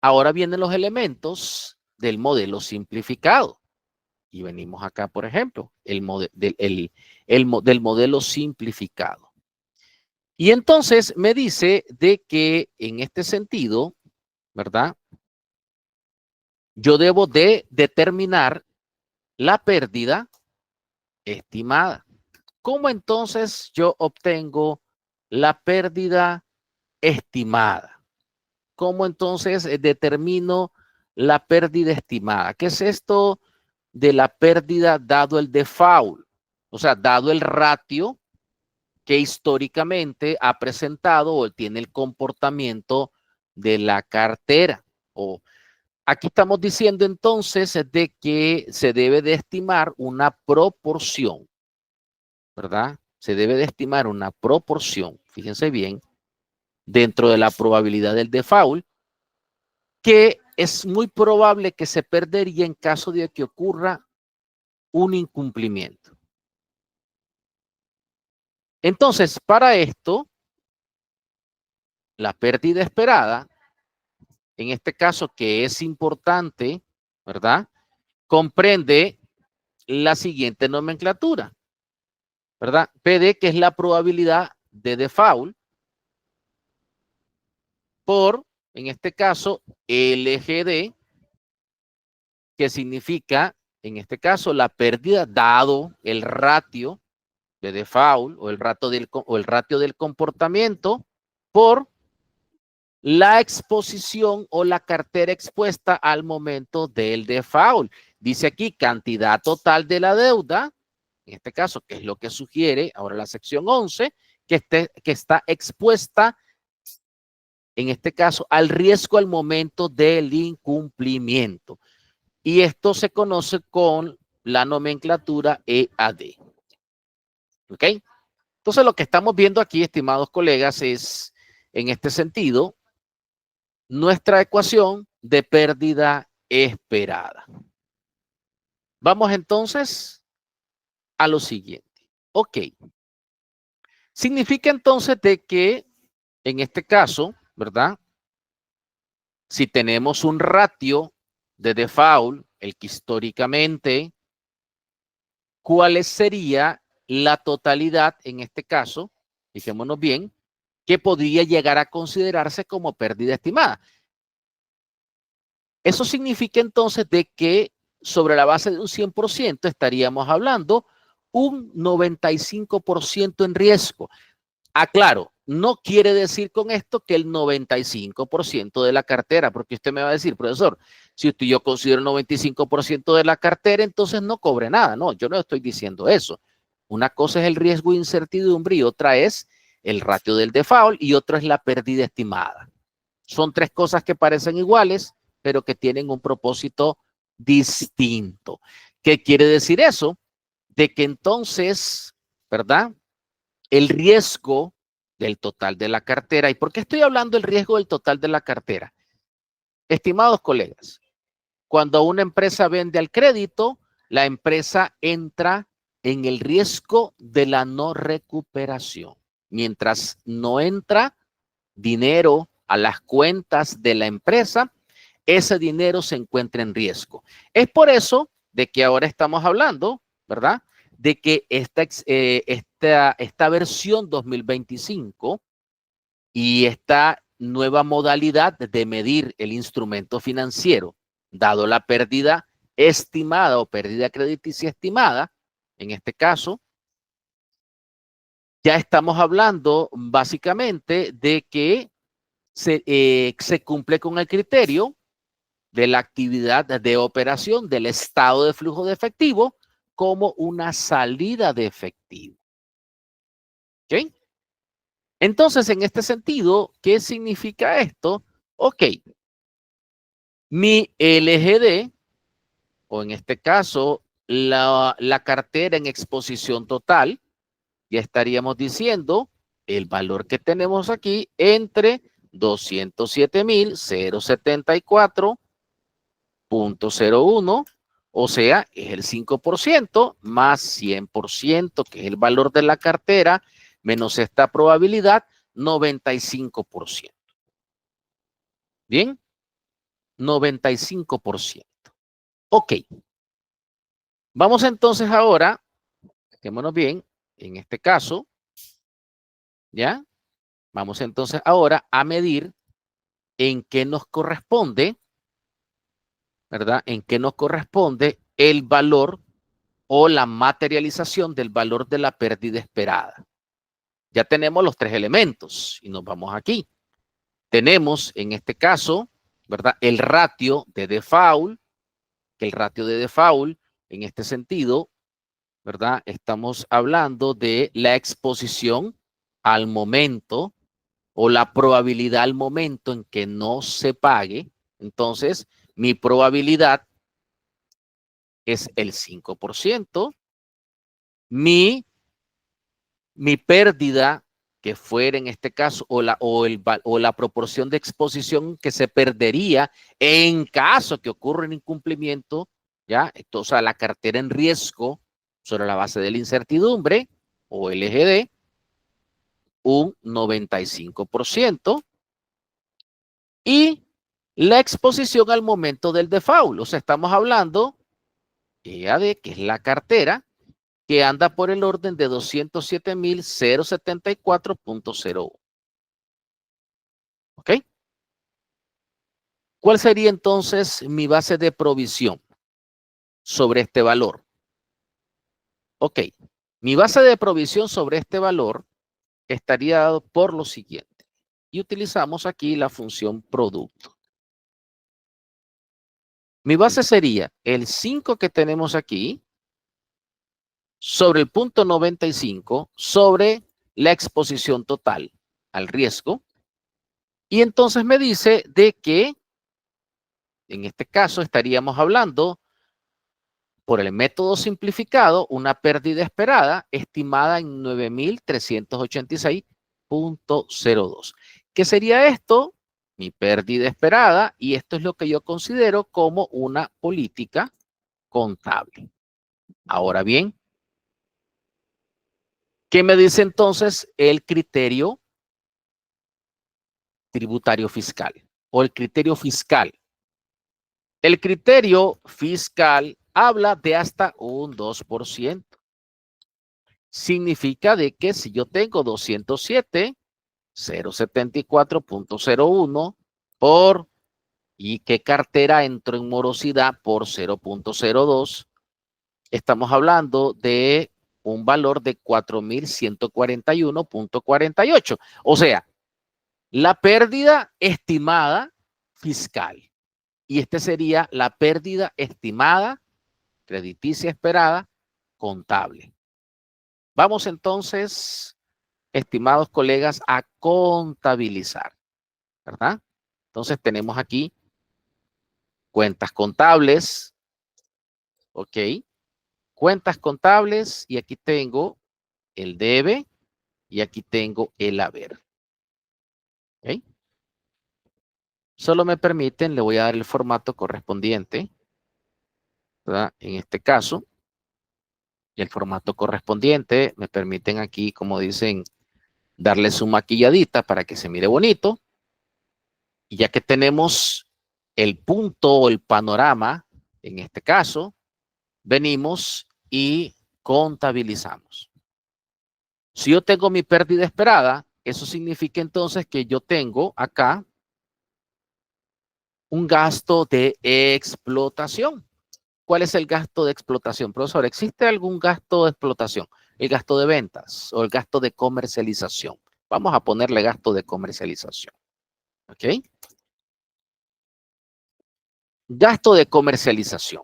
S1: ahora vienen los elementos del modelo simplificado. Y venimos acá, por ejemplo, del modelo simplificado. Y entonces me dice de que en este sentido, ¿verdad? Yo debo de determinar la pérdida estimada. ¿Cómo entonces yo obtengo la pérdida estimada? ¿Cómo entonces determino la pérdida estimada? ¿Qué es esto de la pérdida dado el default? O sea, dado el ratio que históricamente ha presentado o tiene el comportamiento de la cartera. O aquí estamos diciendo entonces de que se debe de estimar una proporción, ¿verdad? Se debe de estimar una proporción, fíjense bien, dentro de la probabilidad del default, que es muy probable que se perdería en caso de que ocurra un incumplimiento. Entonces, para esto, la pérdida esperada, en este caso que es importante, ¿verdad? Comprende la siguiente nomenclatura, ¿verdad? PD, que es la probabilidad de default, por, en este caso, LGD, que significa, en este caso, la pérdida dado el ratio de default o el ratio del comportamiento por la exposición o la cartera expuesta al momento del default. Dice aquí cantidad total de la deuda, en este caso, que es lo que sugiere ahora la sección 11, que está expuesta, en este caso, al riesgo al momento del incumplimiento. Y esto se conoce con la nomenclatura EAD. ¿Ok? Entonces, lo que estamos viendo aquí, estimados colegas, es, en este sentido, nuestra ecuación de pérdida esperada. Vamos entonces a lo siguiente. Ok. Significa entonces de que, en este caso, ¿verdad? Si tenemos un ratio de default, el que históricamente, ¿cuál sería la totalidad, en este caso, fijémonos bien, que podría llegar a considerarse como pérdida estimada? Eso significa entonces de que sobre la base de un 100%, estaríamos hablando un 95% en riesgo. Aclaro, no quiere decir con esto que el 95% de la cartera, porque usted me va a decir, profesor, si usted, yo considero el 95% de la cartera, entonces no cobre nada. No, yo no estoy diciendo eso. Una cosa es el riesgo de incertidumbre y otra es el ratio del default y otra es la pérdida estimada. Son tres cosas que parecen iguales, pero que tienen un propósito distinto. ¿Qué quiere decir eso? De que entonces, ¿verdad? El riesgo del total de la cartera. ¿Y por qué estoy hablando del riesgo del total de la cartera? Estimados colegas, cuando una empresa vende al crédito, la empresa entra en el riesgo de la no recuperación. Mientras no entra dinero a las cuentas de la empresa, ese dinero se encuentra en riesgo. Es por eso de que ahora estamos hablando, ¿verdad? De que esta versión 2025 y esta nueva modalidad de medir el instrumento financiero, dado la pérdida estimada o pérdida crediticia estimada, en este caso, ya estamos hablando básicamente de que se cumple con el criterio de la actividad de operación del estado de flujo de efectivo como una salida de efectivo. ¿Ok? Entonces, en este sentido, ¿qué significa esto? Ok, mi LGD, o en este caso, la cartera en exposición total, ya estaríamos diciendo el valor que tenemos aquí entre 207,074.01, o sea, es el 5% más 100%, que es el valor de la cartera, menos esta probabilidad, 95%. Bien, 95%. Ok. Vamos entonces ahora, quedémonos bien, en este caso, ¿ya? Vamos entonces ahora a medir en qué nos corresponde, ¿verdad? En qué nos corresponde el valor o la materialización del valor de la pérdida esperada. Ya tenemos los tres elementos y nos vamos aquí. Tenemos en este caso, ¿verdad? El ratio de default, que el ratio de default en este sentido, ¿verdad? Estamos hablando de la exposición al momento o la probabilidad al momento en que no se pague. Entonces, mi probabilidad es el 5%. Mi pérdida que fuera en este caso o la proporción de exposición que se perdería en caso que ocurra un incumplimiento, ¿ya? Entonces, la cartera en riesgo sobre la base de la incertidumbre o LGD, un 95%. Y la exposición al momento del default. O sea, estamos hablando EAD, que es la cartera, que anda por el orden de 207,074.01. ¿Ok? ¿Cuál sería entonces mi base de provisión sobre este valor? Ok, mi base de provisión sobre este valor estaría dado por lo siguiente. Y utilizamos aquí la función producto. Mi base sería el 5 que tenemos aquí sobre el punto 95 sobre la exposición total al riesgo. Y entonces me dice de que en este caso estaríamos hablando por el método simplificado una pérdida esperada estimada en 9,386.02. ¿Qué sería esto? Mi pérdida esperada, y esto es lo que yo considero como una política contable. Ahora bien, ¿qué me dice entonces el criterio tributario fiscal o el criterio fiscal? El criterio fiscal habla de hasta un 2%. Significa de que si yo tengo 207,074.01 por ¿Y qué cartera entró en morosidad por 0.02? Estamos hablando de un valor de 4.141.48. O sea, la pérdida estimada fiscal. Y este sería la pérdida estimada, crediticia esperada, contable. Vamos entonces, estimados colegas, a contabilizar, ¿verdad? Entonces tenemos aquí cuentas contables, ¿ok? Cuentas contables y aquí tengo el debe y aquí tengo el haber, ¿ok? Solo me permiten, le voy a dar el formato correspondiente, ¿verdad? En este caso, el formato correspondiente, me permiten aquí, como dicen, darle su maquilladita para que se mire bonito. Y ya que tenemos el punto o el panorama, en este caso, venimos y contabilizamos. Si yo tengo mi pérdida esperada, eso significa entonces que yo tengo acá un gasto de explotación. ¿Cuál es el gasto de explotación? Profesor, ¿existe algún gasto de explotación? El gasto de ventas o el gasto de comercialización. Vamos a ponerle gasto de comercialización. ¿Ok? Gasto de comercialización.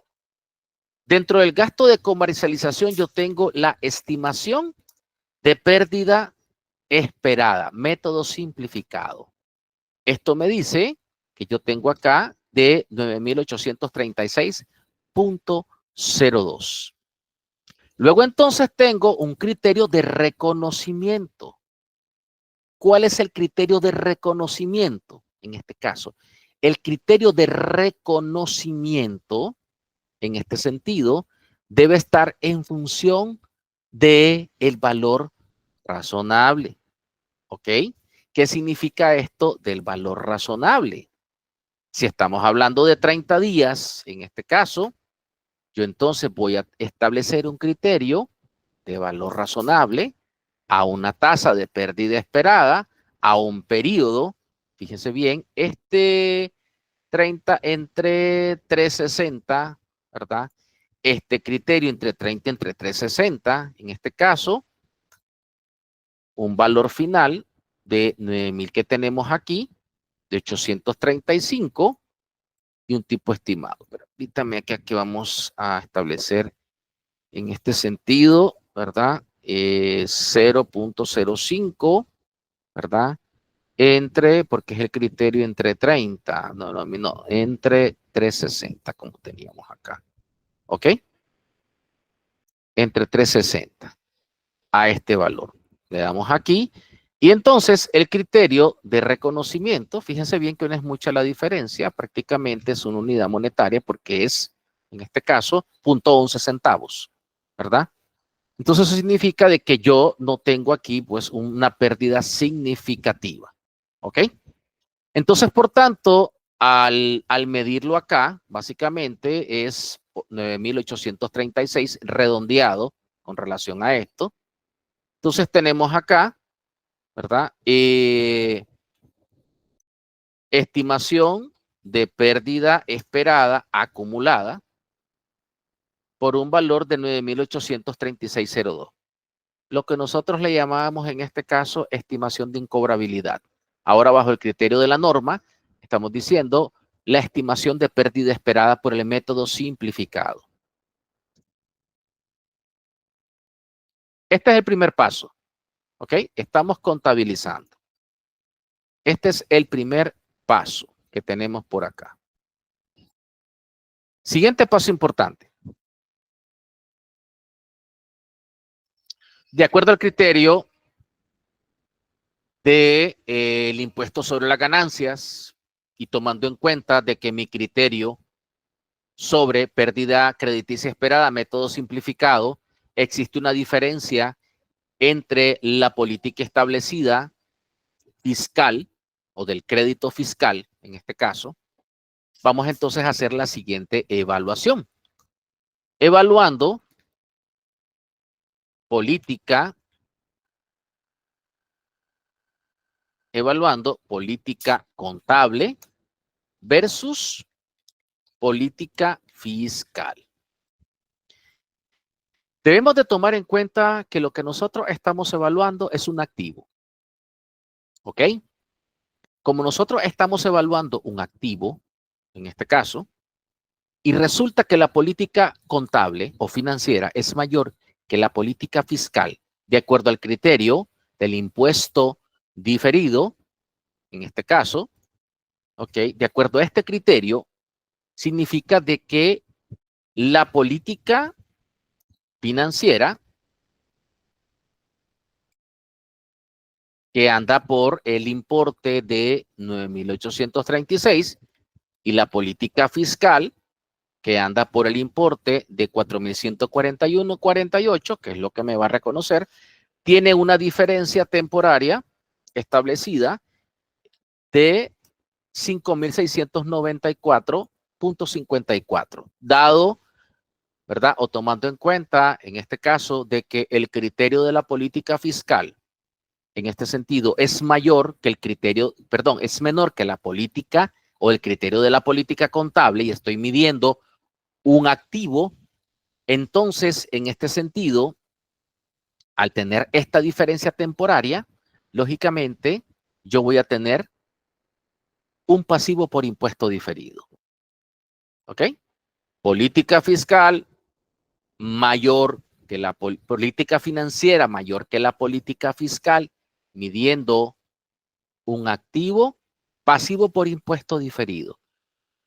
S1: Dentro del gasto de comercialización yo tengo la estimación de pérdida esperada, método simplificado. Esto me dice que yo tengo acá de 9.836.02. Luego entonces tengo un criterio de reconocimiento. ¿Cuál es el criterio de reconocimiento? En este caso, el criterio de reconocimiento, en este sentido, debe estar en función del valor razonable. ¿Ok? ¿Qué significa esto del valor razonable? Si estamos hablando de 30 días, en este caso, yo entonces voy a establecer un criterio de valor razonable a una tasa de pérdida esperada, a un periodo, fíjense bien, 30 entre 360, ¿verdad? Este criterio entre 30 entre 360, en este caso, un valor final de 9.000 que tenemos aquí, de 835 y un tipo estimado. Pero permítame que aquí vamos a establecer en este sentido, ¿verdad? 0.05, ¿verdad? Entre, porque es el criterio entre 30, no, entre 360, como teníamos acá. ¿Ok? Entre 360 a este valor. Le damos aquí. Y entonces el criterio de reconocimiento, fíjense bien que no es mucha la diferencia, prácticamente es una unidad monetaria porque es, en este caso, 0.11 centavos, ¿verdad? Entonces eso significa de que yo no tengo aquí pues una pérdida significativa, ¿ok? Entonces, por tanto, al medirlo acá, básicamente es 9.836 redondeado con relación a esto. Entonces tenemos acá, ¿verdad? Estimación de pérdida esperada acumulada por un valor de 9.836.02. Lo que nosotros le llamábamos en este caso estimación de incobrabilidad. Ahora, bajo el criterio de la norma, estamos diciendo la estimación de pérdida esperada por el método simplificado. Este es el primer paso, ¿ok? Estamos contabilizando. Este es el primer paso que tenemos por acá. Siguiente paso importante. De acuerdo al criterio del impuesto sobre las ganancias y tomando en cuenta de que mi criterio sobre pérdida crediticia esperada, método simplificado, existe una diferencia entre la política establecida fiscal o del crédito fiscal, en este caso. Vamos entonces a hacer la siguiente evaluación. Evaluando política, política contable versus política fiscal. Debemos de tomar en cuenta que lo que nosotros estamos evaluando es un activo. ¿Ok? Como nosotros estamos evaluando un activo, en este caso, y resulta que la política contable o financiera es mayor que la política fiscal, de acuerdo al criterio del impuesto diferido, en este caso, ¿ok? De acuerdo a este criterio, significa de que la política financiera que anda por el importe de 9.836 y la política fiscal que anda por el importe de 4.141.48, que es lo que me va a reconocer, tiene una diferencia temporaria establecida de 5.694.54, dado, ¿verdad? O tomando en cuenta, en este caso, de que el criterio de la política fiscal, en este sentido, es mayor que el criterio, perdón, es menor que la política o el criterio de la política contable y estoy midiendo un activo, entonces, en este sentido, al tener esta diferencia temporaria, lógicamente, yo voy a tener un pasivo por impuesto diferido. ¿Ok? Política fiscal mayor que la política financiera, mayor que la política fiscal, midiendo un activo, pasivo por impuesto diferido.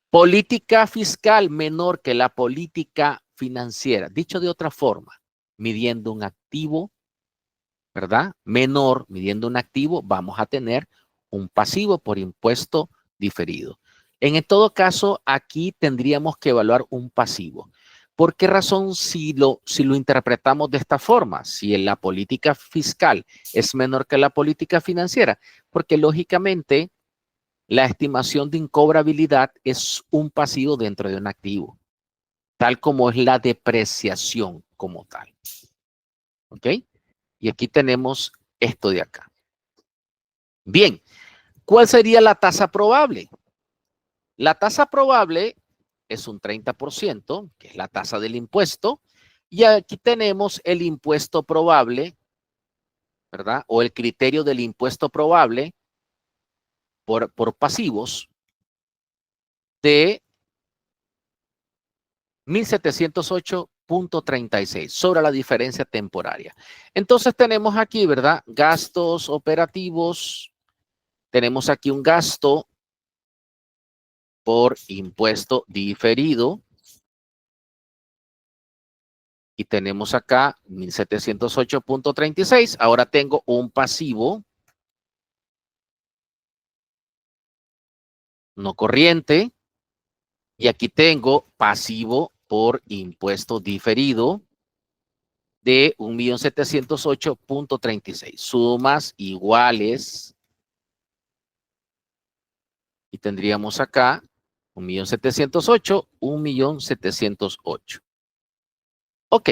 S1: Política fiscal menor que la política financiera. Dicho de otra forma, midiendo un activo, ¿verdad? Menor, midiendo un activo, vamos a tener un pasivo por impuesto diferido. En todo caso, aquí tendríamos que evaluar un pasivo. ¿Por qué razón si lo interpretamos de esta forma? Si la política fiscal es menor que la política financiera, porque lógicamente la estimación de incobrabilidad es un pasivo dentro de un activo, tal como es la depreciación como tal. ¿Ok? Y aquí tenemos esto de acá. Bien, ¿cuál sería la tasa probable? La tasa probable es un 30%, que es la tasa del impuesto, y aquí tenemos el impuesto probable, ¿verdad? O el criterio del impuesto probable por pasivos de 1.708.36 sobre la diferencia temporaria. Entonces tenemos aquí, ¿verdad? Gastos operativos. Tenemos aquí un gasto por impuesto diferido. Y tenemos acá 1.708.36. Ahora tengo un pasivo no corriente. Y aquí tengo pasivo por impuesto diferido de 1.708.36. Sumas iguales. Y tendríamos acá 1.708.000, 1.708.000. Ok.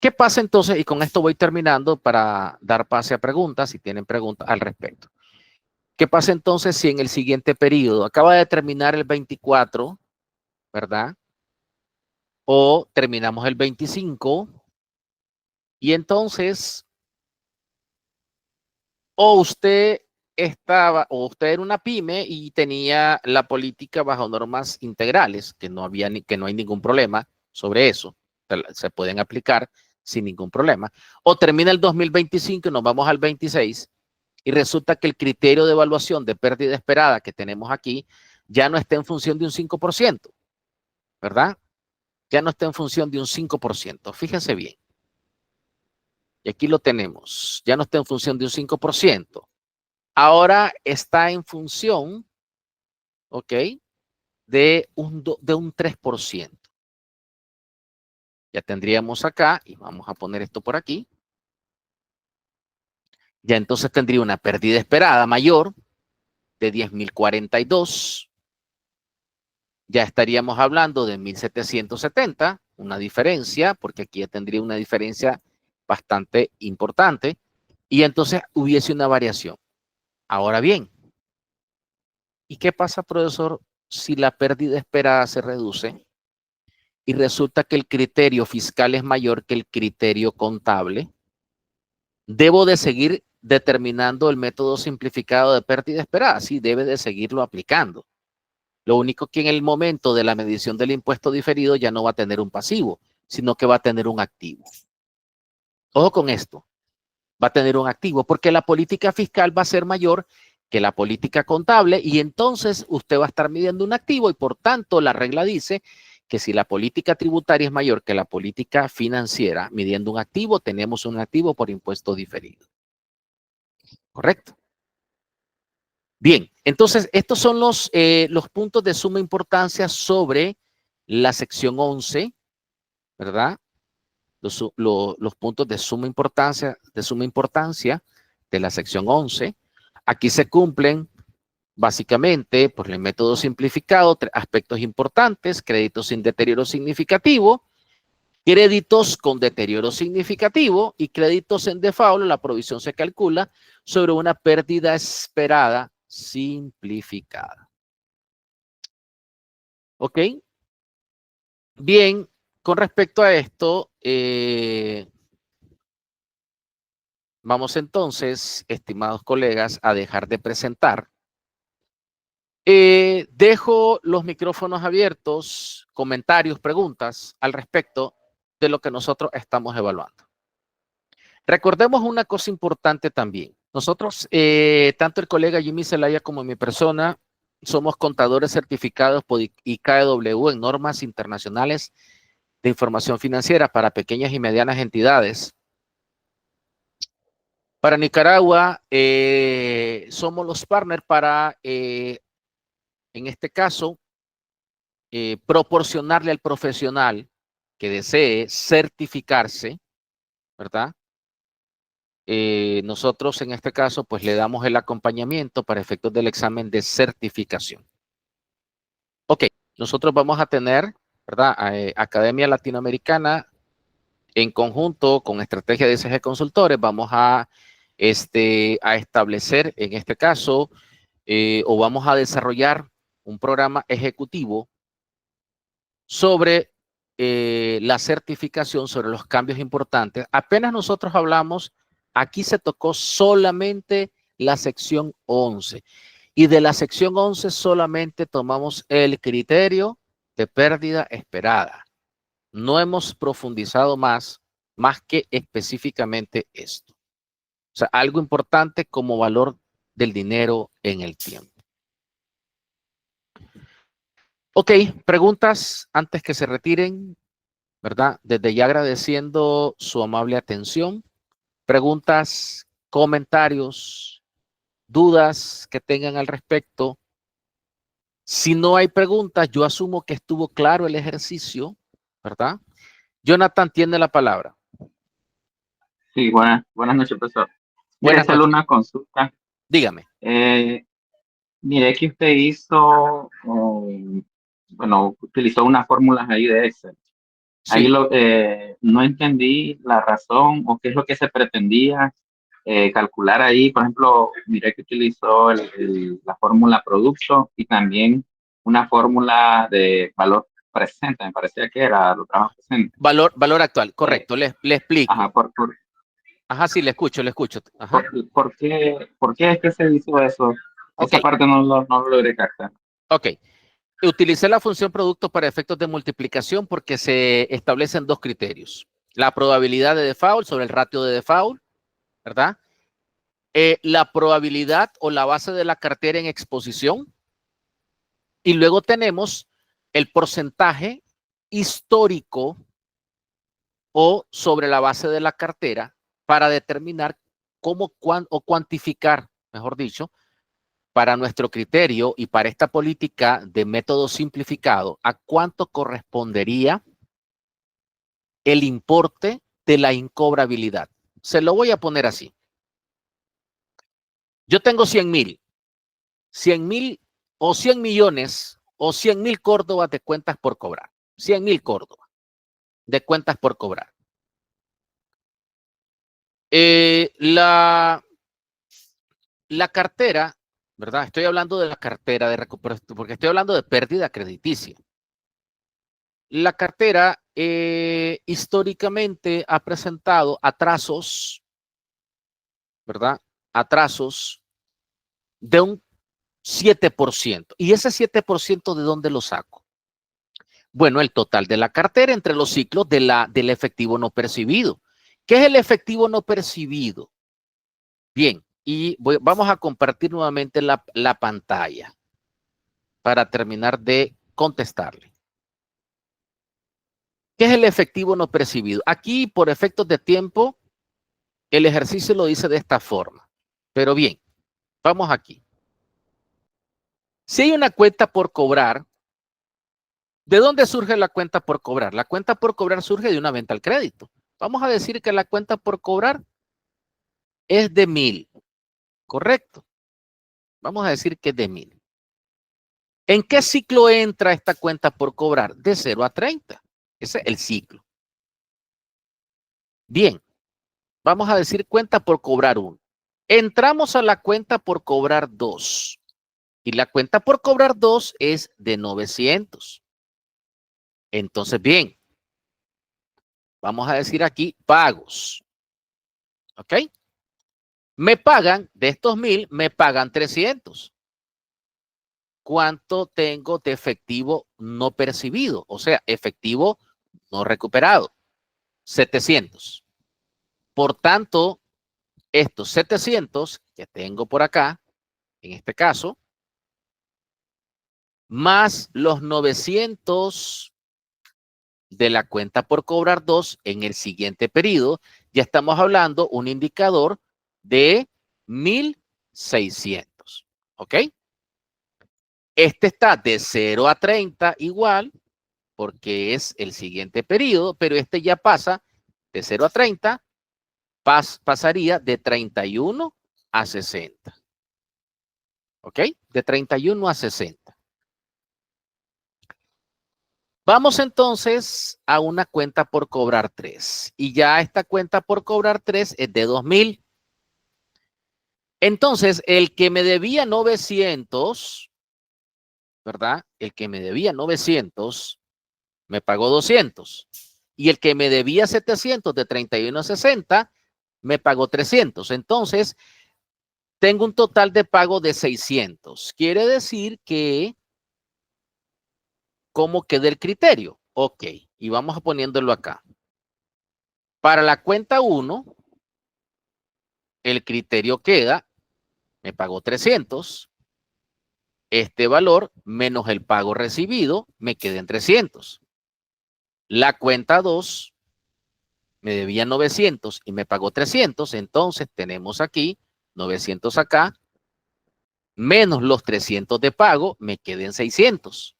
S1: ¿Qué pasa entonces? Y con esto voy terminando para dar pase a preguntas, si tienen preguntas al respecto. ¿Qué pasa entonces si en el siguiente periodo acaba de terminar el 24, ¿verdad? O terminamos el 25 y entonces o usted era una pyme y tenía la política bajo normas integrales, que no hay ningún problema sobre eso, se pueden aplicar sin ningún problema, o termina el 2025 y nos vamos al 26 y resulta que el criterio de evaluación de pérdida esperada que tenemos aquí ya no está en función de un 5%, ¿verdad? Ya no está en función de un 5%. Fíjense bien. Y aquí lo tenemos. Ya no está en función de un 5%. Ahora está en función, ¿ok? De un 3%. Ya tendríamos acá, y vamos a poner esto por aquí. Ya entonces tendría una pérdida esperada mayor de 10.042. Ya estaríamos hablando de 1.770, una diferencia, porque aquí ya tendría una diferencia bastante importante. Y entonces hubiese una variación. Ahora bien, ¿Y qué pasa, profesor, si la pérdida esperada se reduce y resulta que el criterio fiscal es mayor que el criterio contable? ¿Debo de seguir determinando el método simplificado de pérdida esperada? Sí, debe de seguirlo aplicando. Lo único que en el momento de la medición del impuesto diferido ya no va a tener un pasivo, sino que va a tener un activo. Ojo con esto, va a tener un activo porque la política fiscal va a ser mayor que la política contable y entonces usted va a estar midiendo un activo y por tanto la regla dice que si la política tributaria es mayor que la política financiera, midiendo un activo, tenemos un activo por impuesto diferido. ¿Correcto? Bien, entonces estos son los puntos de suma importancia sobre la sección 11, ¿verdad? Los puntos de suma importancia de la sección 11. Aquí se cumplen básicamente por el método simplificado, aspectos importantes: créditos sin deterioro significativo, créditos con deterioro significativo y créditos en default. La provisión se calcula sobre una pérdida esperada simplificada. ¿Ok? Bien, con respecto a esto, vamos entonces, estimados colegas, a dejar de presentar. Dejo los micrófonos abiertos, comentarios, preguntas al respecto de lo que nosotros estamos evaluando. Recordemos una cosa importante también. Nosotros, tanto el colega Jimmy Zelaya como mi persona, somos contadores certificados por IKW en normas internacionales de información financiera para pequeñas y medianas entidades. Para Nicaragua, somos los partners para, en este caso, proporcionarle al profesional que desee certificarse, ¿verdad? Nosotros en este caso pues le damos el acompañamiento para efectos del examen de certificación. Ok, nosotros vamos a tener, ¿verdad? Academia Latinoamericana en conjunto con Estrategia de SG Consultores vamos a establecer en este caso o vamos a desarrollar un programa ejecutivo sobre la certificación, sobre los cambios importantes. Apenas nosotros hablamos, aquí se tocó solamente la sección 11 y de la sección 11 solamente tomamos el criterio de pérdida esperada. No hemos profundizado más que específicamente esto. O sea, algo importante como valor del dinero en el tiempo. Ok, preguntas antes que se retiren, ¿verdad? Desde ya agradeciendo su amable atención. Preguntas, comentarios, dudas que tengan al respecto. Si no hay preguntas, yo asumo que estuvo claro el ejercicio, ¿verdad? Jonathan tiene la palabra.
S2: Sí, buenas noches, profesor. Mire,
S1: Buenas
S2: hacerle
S1: noches.
S2: una consulta.
S1: Dígame.
S2: Mire que usted hizo, bueno, utilizó unas fórmulas ahí de Excel. Ahí
S1: Sí.
S2: no entendí la razón o qué es lo que se pretendía calcular ahí. Por ejemplo, mire que utilizó la fórmula producto y también una fórmula de valor presente. Me parecía que era los trabajos presentes.
S1: Valor actual,
S2: Eh,
S1: correcto. Le explico.
S2: ajá, por,
S1: Ajá, sí, le escucho, le escucho. Ajá.
S2: ¿Por qué es que se hizo eso?
S1: Ok,
S2: Esa parte no lo logré captar.
S1: ok. Utilicé la función producto para efectos de multiplicación porque se establecen dos criterios. La probabilidad de default sobre el ratio de default, ¿verdad? La probabilidad o la base de la cartera en exposición. Y luego tenemos el porcentaje histórico o sobre la base de la cartera para determinar cómo o cuantificar, mejor dicho, para nuestro criterio y para esta política de método simplificado, a cuánto correspondería el importe de la incobrabilidad. Se lo voy a poner así. Yo tengo 100,000 o 100 millones o 100,000 córdobas de cuentas por cobrar. 100,000 córdobas de cuentas por cobrar. La cartera ¿verdad? Estoy hablando de la cartera de recuperación, porque estoy hablando de pérdida crediticia. La cartera históricamente ha presentado atrasos, ¿verdad? Atrasos de un 7%. ¿Y ese 7% de dónde lo saco? Bueno, el total de la cartera entre los ciclos del efectivo no percibido. ¿Qué es el efectivo no percibido? Bien, y vamos a compartir nuevamente la pantalla para terminar de contestarle. ¿Qué es el efectivo no percibido? Aquí, por efectos de tiempo, el ejercicio lo dice de esta forma. Pero bien, vamos aquí. Si hay una cuenta por cobrar, ¿de dónde surge la cuenta por cobrar? La cuenta por cobrar surge de una venta al crédito. Vamos a decir que la cuenta por cobrar es de 1,000, ¿correcto? Vamos a decir que es de 1,000. ¿En qué ciclo entra esta cuenta por cobrar? De 0 a 30. Ese es el ciclo. Bien, vamos a decir cuenta por cobrar 1. Entramos a la cuenta por cobrar 2. Y la cuenta por cobrar 2 es de 900. Entonces, bien, vamos a decir aquí pagos. ¿Ok? Me pagan, de estos 1,000, me pagan 300. ¿Cuánto tengo de efectivo no percibido? O sea, efectivo no recuperado. 700. Por tanto, estos 700 que tengo por acá, en este caso, más los 900 de la cuenta por cobrar 2 en el siguiente periodo, ya estamos hablando un indicador de 1,600. ¿Ok? Este está de 0 a 30 igual, porque es el siguiente periodo, pero este ya pasa de 0 a 30, pasaría de 31 a 60. ¿Ok? De 31 a 60. Vamos entonces a una cuenta por cobrar 3. Y ya esta cuenta por cobrar 3 es de 2,000. Entonces, el que me debía 900, ¿verdad? El que me debía 900 me pagó 200. Y el que me debía 700 de 31 a 60 me pagó 300. Entonces, tengo un total de pago de 600. Quiere decir que, ¿cómo queda el criterio? Ok, y vamos a poniéndolo acá. Para la cuenta 1, el criterio queda, me pagó 300, este valor menos el pago recibido, me queda en 300. La cuenta 2, me debía 900 y me pagó 300, entonces tenemos aquí 900 acá, menos los 300 de pago, me queden 600.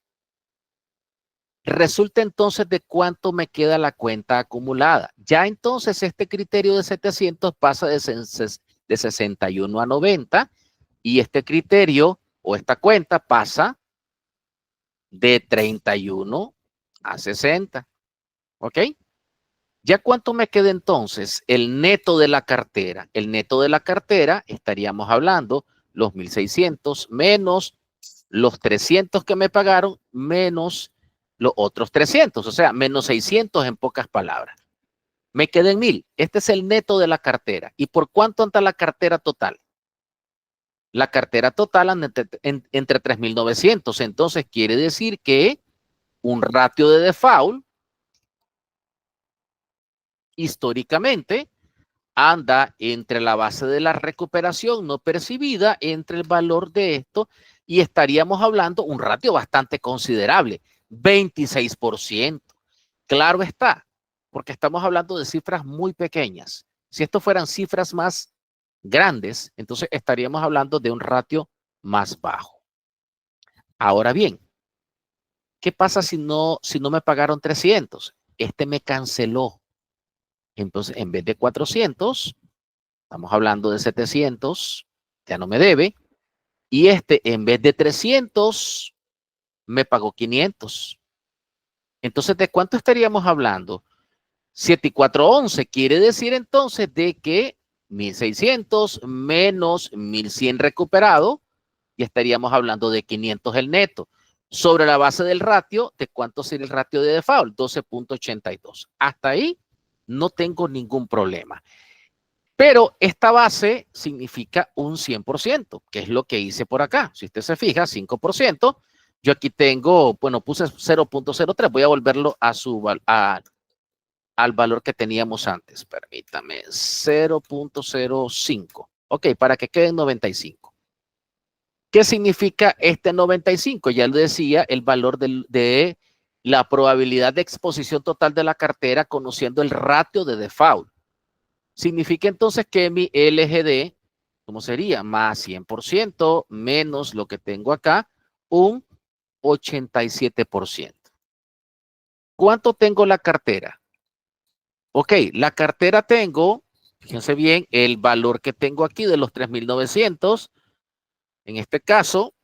S1: Resulta entonces de cuánto me queda la cuenta acumulada. Ya entonces este criterio de 700 pasa de 61 a 90 y este criterio o esta cuenta pasa de 31 a 60. ¿Ok? ¿Ya cuánto me queda entonces? El neto de la cartera. El neto de la cartera estaríamos hablando los 1,600 menos los 300 que me pagaron menos los otros 300, o sea, menos 600 en pocas palabras. Me quedé en 1,000. Este es el neto de la cartera. ¿Y por cuánto anda la cartera total? La cartera total anda entre 3,900. Entonces quiere decir que un ratio de default históricamente anda entre la base de la recuperación no percibida, entre el valor de esto, y estaríamos hablando un ratio bastante considerable, 26%. Claro está, porque estamos hablando de cifras muy pequeñas. Si esto fueran cifras más grandes, entonces estaríamos hablando de un ratio más bajo. Ahora bien, ¿qué pasa si no me pagaron 300? Este me canceló. Entonces, en vez de 400, estamos hablando de 700, ya no me debe. Y este, en vez de 300, me pagó 500. Entonces, ¿de cuánto estaríamos hablando? 7 y 4, 11. Quiere decir entonces de que 1,600 menos 1,100 recuperado y estaríamos hablando de 500 el neto. Sobre la base del ratio, ¿de cuánto sería el ratio de default? 12.82. Hasta ahí no tengo ningún problema. Pero esta base significa un 100%, que es lo que hice por acá. Si usted se fija, 5%. Yo aquí tengo, bueno, puse 0.03. Voy a volverlo al valor que teníamos antes. Permítame, 0.05. Ok, para que queden 95. ¿Qué significa este 95? Ya lo decía, el valor de la probabilidad de exposición total de la cartera conociendo el ratio de default. Significa entonces que mi LGD, ¿cómo sería? Más 100% menos lo que tengo acá, un 87%. ¿Cuánto tengo la cartera? Ok, la cartera tengo, fíjense bien, el valor que tengo aquí de los 3.900, en este caso,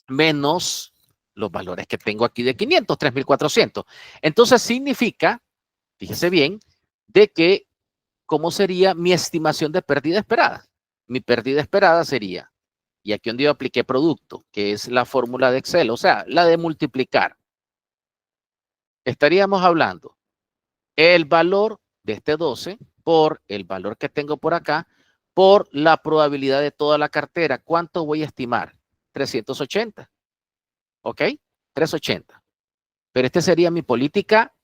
S1: menos los valores que tengo aquí de 500, 3.400. Entonces significa, fíjese bien, de que, ¿cómo sería mi estimación de pérdida esperada? Mi pérdida esperada sería, y aquí donde yo apliqué producto, que es la fórmula de Excel, o sea, la de multiplicar. Estaríamos hablando el valor de este 12 por el valor que tengo por acá, por la probabilidad de toda la cartera. ¿Cuánto voy a estimar? 380. ¿Ok? 380. Pero esta sería mi política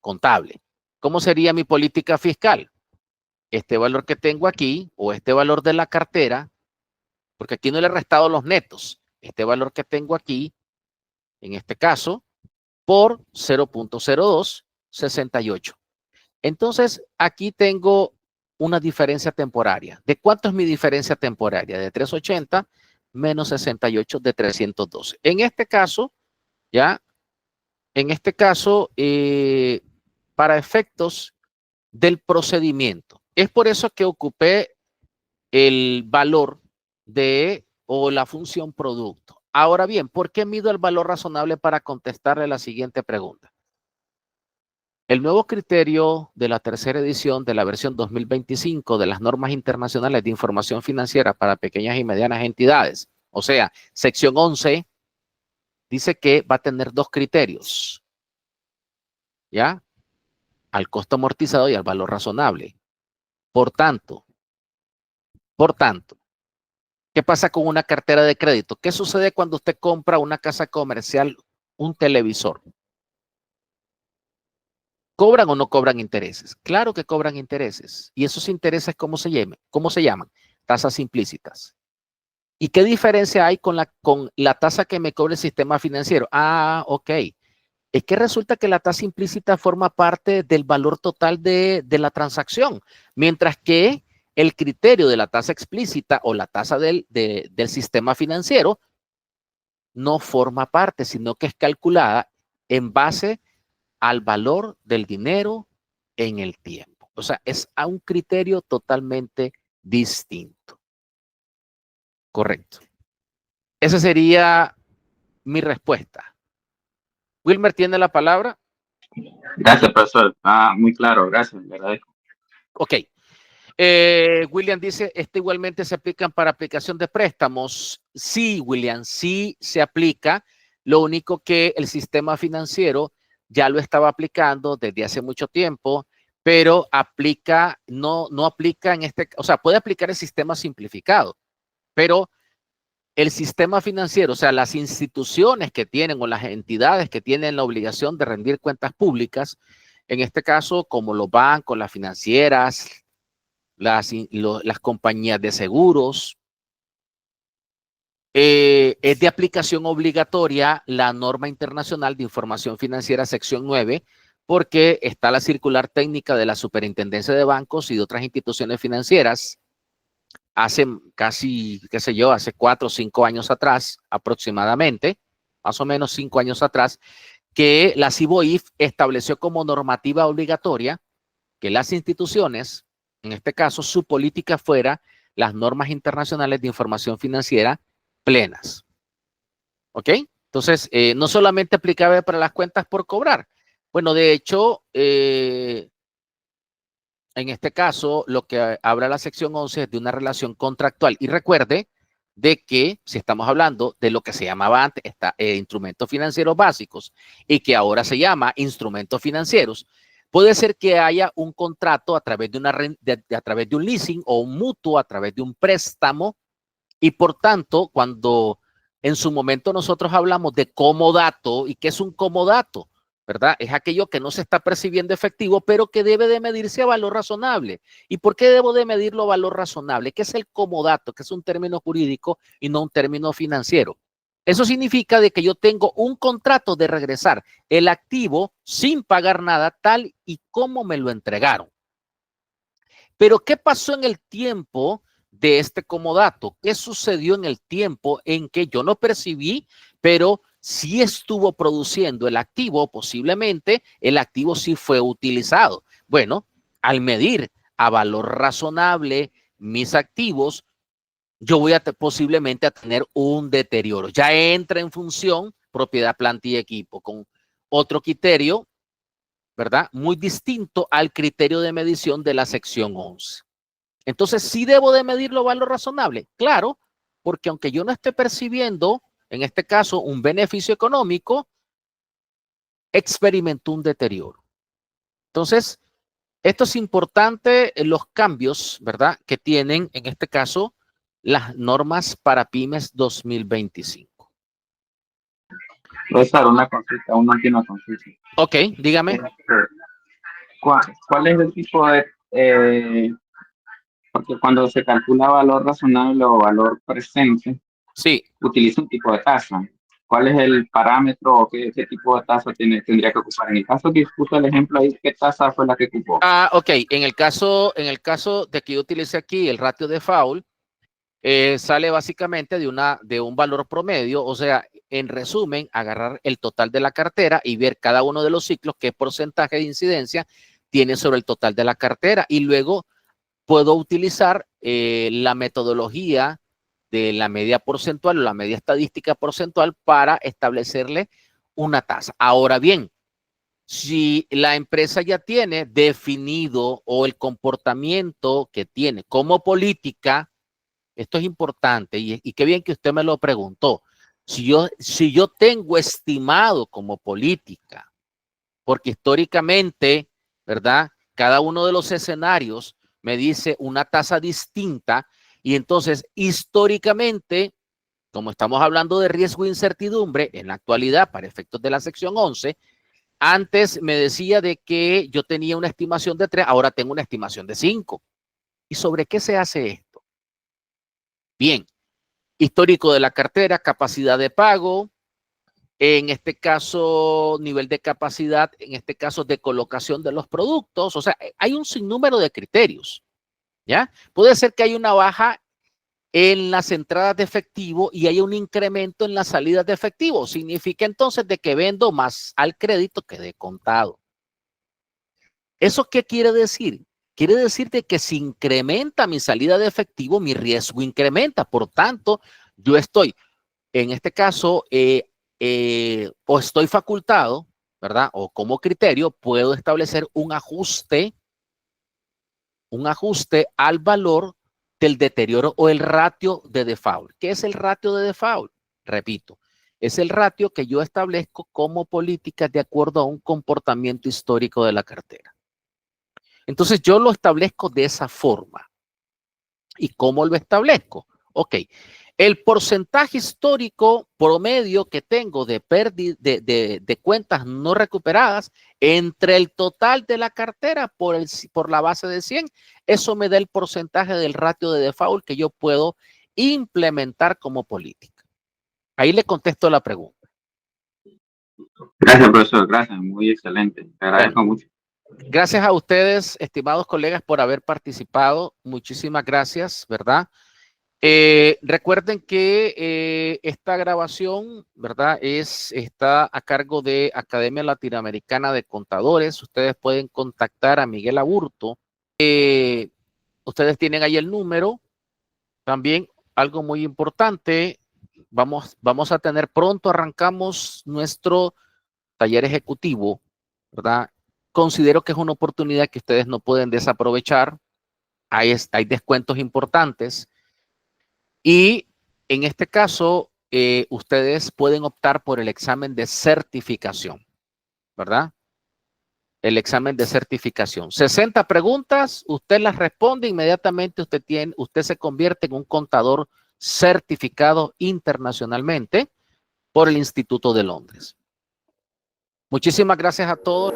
S1: contable. ¿Cómo sería mi política fiscal? Este valor que tengo aquí o este valor de la cartera, porque aquí no le he restado los netos. Este valor que tengo aquí, en este caso, por 0.0268. Entonces, aquí tengo una diferencia temporaria. ¿De cuánto es mi diferencia temporaria? De 380 menos 68 de 312. En este caso, ya, para efectos del procedimiento. Es por eso que ocupé el valor de o la función producto. Ahora bien, ¿por qué mido el valor razonable para contestarle la siguiente pregunta? El nuevo criterio de la tercera edición de la versión 2025 de las normas internacionales de información financiera para pequeñas y medianas entidades, o sea, sección 11, dice que va a tener dos criterios, ¿ya? Al costo amortizado y al valor razonable. Por tanto, ¿qué pasa con una cartera de crédito? ¿Qué sucede cuando usted compra una casa comercial, un televisor? ¿Cobran o no cobran intereses? Claro que cobran intereses. ¿Y esos intereses cómo se llaman? ¿Cómo se llaman? Tasas implícitas. ¿Y qué diferencia hay con la tasa que me cobra el sistema financiero? Ah, ok. Es que resulta que la tasa implícita forma parte del valor total de la transacción, mientras que el criterio de la tasa explícita o la tasa del sistema financiero no forma parte, sino que es calculada en base al valor del dinero en el tiempo. O sea, es a un criterio totalmente distinto. Correcto. Esa sería mi respuesta. Wilmer tiene la palabra.
S2: Gracias, profesor. Muy claro, gracias, le agradezco.
S1: Ok. William dice, igualmente se aplican para aplicación de préstamos. Sí, William, sí se aplica. Lo único que el sistema financiero ya lo estaba aplicando desde hace mucho tiempo, pero aplica, no aplica en o sea, puede aplicar el sistema simplificado, pero el sistema financiero, o sea, las instituciones que tienen o las entidades que tienen la obligación de rendir cuentas públicas, en este caso, como los bancos, las financieras, las compañías de seguros, es de aplicación obligatoria la norma internacional de información financiera sección 9, porque está la circular técnica de la Superintendencia de Bancos y de otras instituciones financieras hace casi, qué sé yo, hace 4 o 5 años atrás, aproximadamente, más o menos 5 años atrás, que la CIBOIF estableció como normativa obligatoria que las instituciones, en este caso, su política fuera las normas internacionales de información financiera plenas. ¿Ok? Entonces, no solamente aplicable para las cuentas por cobrar. Bueno, de hecho, en este caso, lo que habla la sección 11 es de una relación contractual. Y recuerde, de que si estamos hablando de lo que se llamaba antes instrumentos financieros básicos y que ahora se llama instrumentos financieros, puede ser que haya un contrato a través a través de un leasing o un mutuo a través de un préstamo y por tanto, cuando en su momento nosotros hablamos de comodato, ¿y qué es un comodato? ¿Verdad? Es aquello que no se está percibiendo efectivo, pero que debe de medirse a valor razonable. ¿Y por qué debo de medirlo a valor razonable? ¿Qué es el comodato? Que es un término jurídico y no un término financiero. Eso significa de que yo tengo un contrato de regresar el activo sin pagar nada tal y como me lo entregaron. Pero ¿qué pasó en el tiempo de este comodato? ¿Qué sucedió en el tiempo en que yo no percibí, pero sí estuvo produciendo el activo? Posiblemente el activo sí fue utilizado. Bueno, al medir a valor razonable mis activos, yo voy a posiblemente a tener un deterioro. Ya entra en función propiedad, planta y equipo con otro criterio, ¿verdad? Muy distinto al criterio de medición de la sección 11. Entonces, ¿sí debo de medirlo a valor razonable? Claro, porque aunque yo no esté percibiendo, en este caso, un beneficio económico, experimento un deterioro. Entonces, esto es importante, los cambios, ¿verdad?, que tienen, en este caso, las normas para pymes 2025.
S2: Profesor, una consulta, una última consulta.
S1: Ok, dígame.
S2: ¿Cuál es el tipo de, porque cuando se calcula valor razonable o valor presente,
S1: Sí.
S2: utiliza un tipo de tasa? ¿Cuál es el parámetro o qué tipo de tasa tendría que ocupar? En el caso que puso el ejemplo ahí, ¿qué tasa fue la que ocupó?
S1: Ok, en el caso de que yo utilice aquí el ratio de Fowl, sale básicamente de un valor promedio, o sea, en resumen, agarrar el total de la cartera y ver cada uno de los ciclos qué porcentaje de incidencia tiene sobre el total de la cartera y luego puedo utilizar la metodología de la media porcentual o la media estadística porcentual para establecerle una tasa. Ahora bien, si la empresa ya tiene definido o el comportamiento que tiene como política, esto es importante y qué bien que usted me lo preguntó. Si yo tengo estimado como política, porque históricamente, ¿verdad? Cada uno de los escenarios me dice una tasa distinta y entonces históricamente, como estamos hablando de riesgo e incertidumbre, en la actualidad, para efectos de la sección 11, antes me decía de que yo tenía una estimación de 3, ahora tengo una estimación de 5. ¿Y sobre qué se hace esto? Bien, histórico de la cartera, capacidad de pago, en este caso, nivel de capacidad, en este caso de colocación de los productos. O sea, hay un sinnúmero de criterios, ¿ya? Puede ser que haya una baja en las entradas de efectivo y haya un incremento en las salidas de efectivo. Significa entonces de que vendo más al crédito que de contado. ¿Eso qué quiere decir? Quiere decir de que si incrementa mi salida de efectivo, mi riesgo incrementa. Por tanto, yo estoy, en este caso, o estoy facultado, ¿verdad? O como criterio, puedo establecer un ajuste al valor del deterioro o el ratio de default. ¿Qué es el ratio de default? Repito, es el ratio que yo establezco como política de acuerdo a un comportamiento histórico de la cartera. Entonces yo lo establezco de esa forma. ¿Y cómo lo establezco? Ok, el porcentaje histórico promedio que tengo de pérdida de cuentas no recuperadas entre el total de la cartera por la base de 100, eso me da el porcentaje del ratio de default que yo puedo implementar como política. Ahí le contesto la pregunta.
S2: Gracias, profesor. Gracias. Muy excelente. Te agradezco
S1: Bueno,
S2: mucho.
S1: gracias a ustedes, estimados colegas, por haber participado. Muchísimas gracias, ¿verdad? Recuerden que esta grabación, ¿verdad? Está a cargo de Academia Latinoamericana de Contadores. Ustedes pueden contactar a Miguel Aburto. Ustedes tienen ahí el número. También algo muy importante, vamos a tener pronto, arrancamos nuestro taller ejecutivo, ¿verdad? Considero que es una oportunidad que ustedes no pueden desaprovechar. Hay descuentos importantes y En este caso, ustedes pueden optar por el examen de certificación, ¿verdad? El examen de certificación. 60 preguntas, usted las responde, inmediatamente usted se convierte en un contador certificado internacionalmente por el Instituto de Londres. Muchísimas gracias a todos.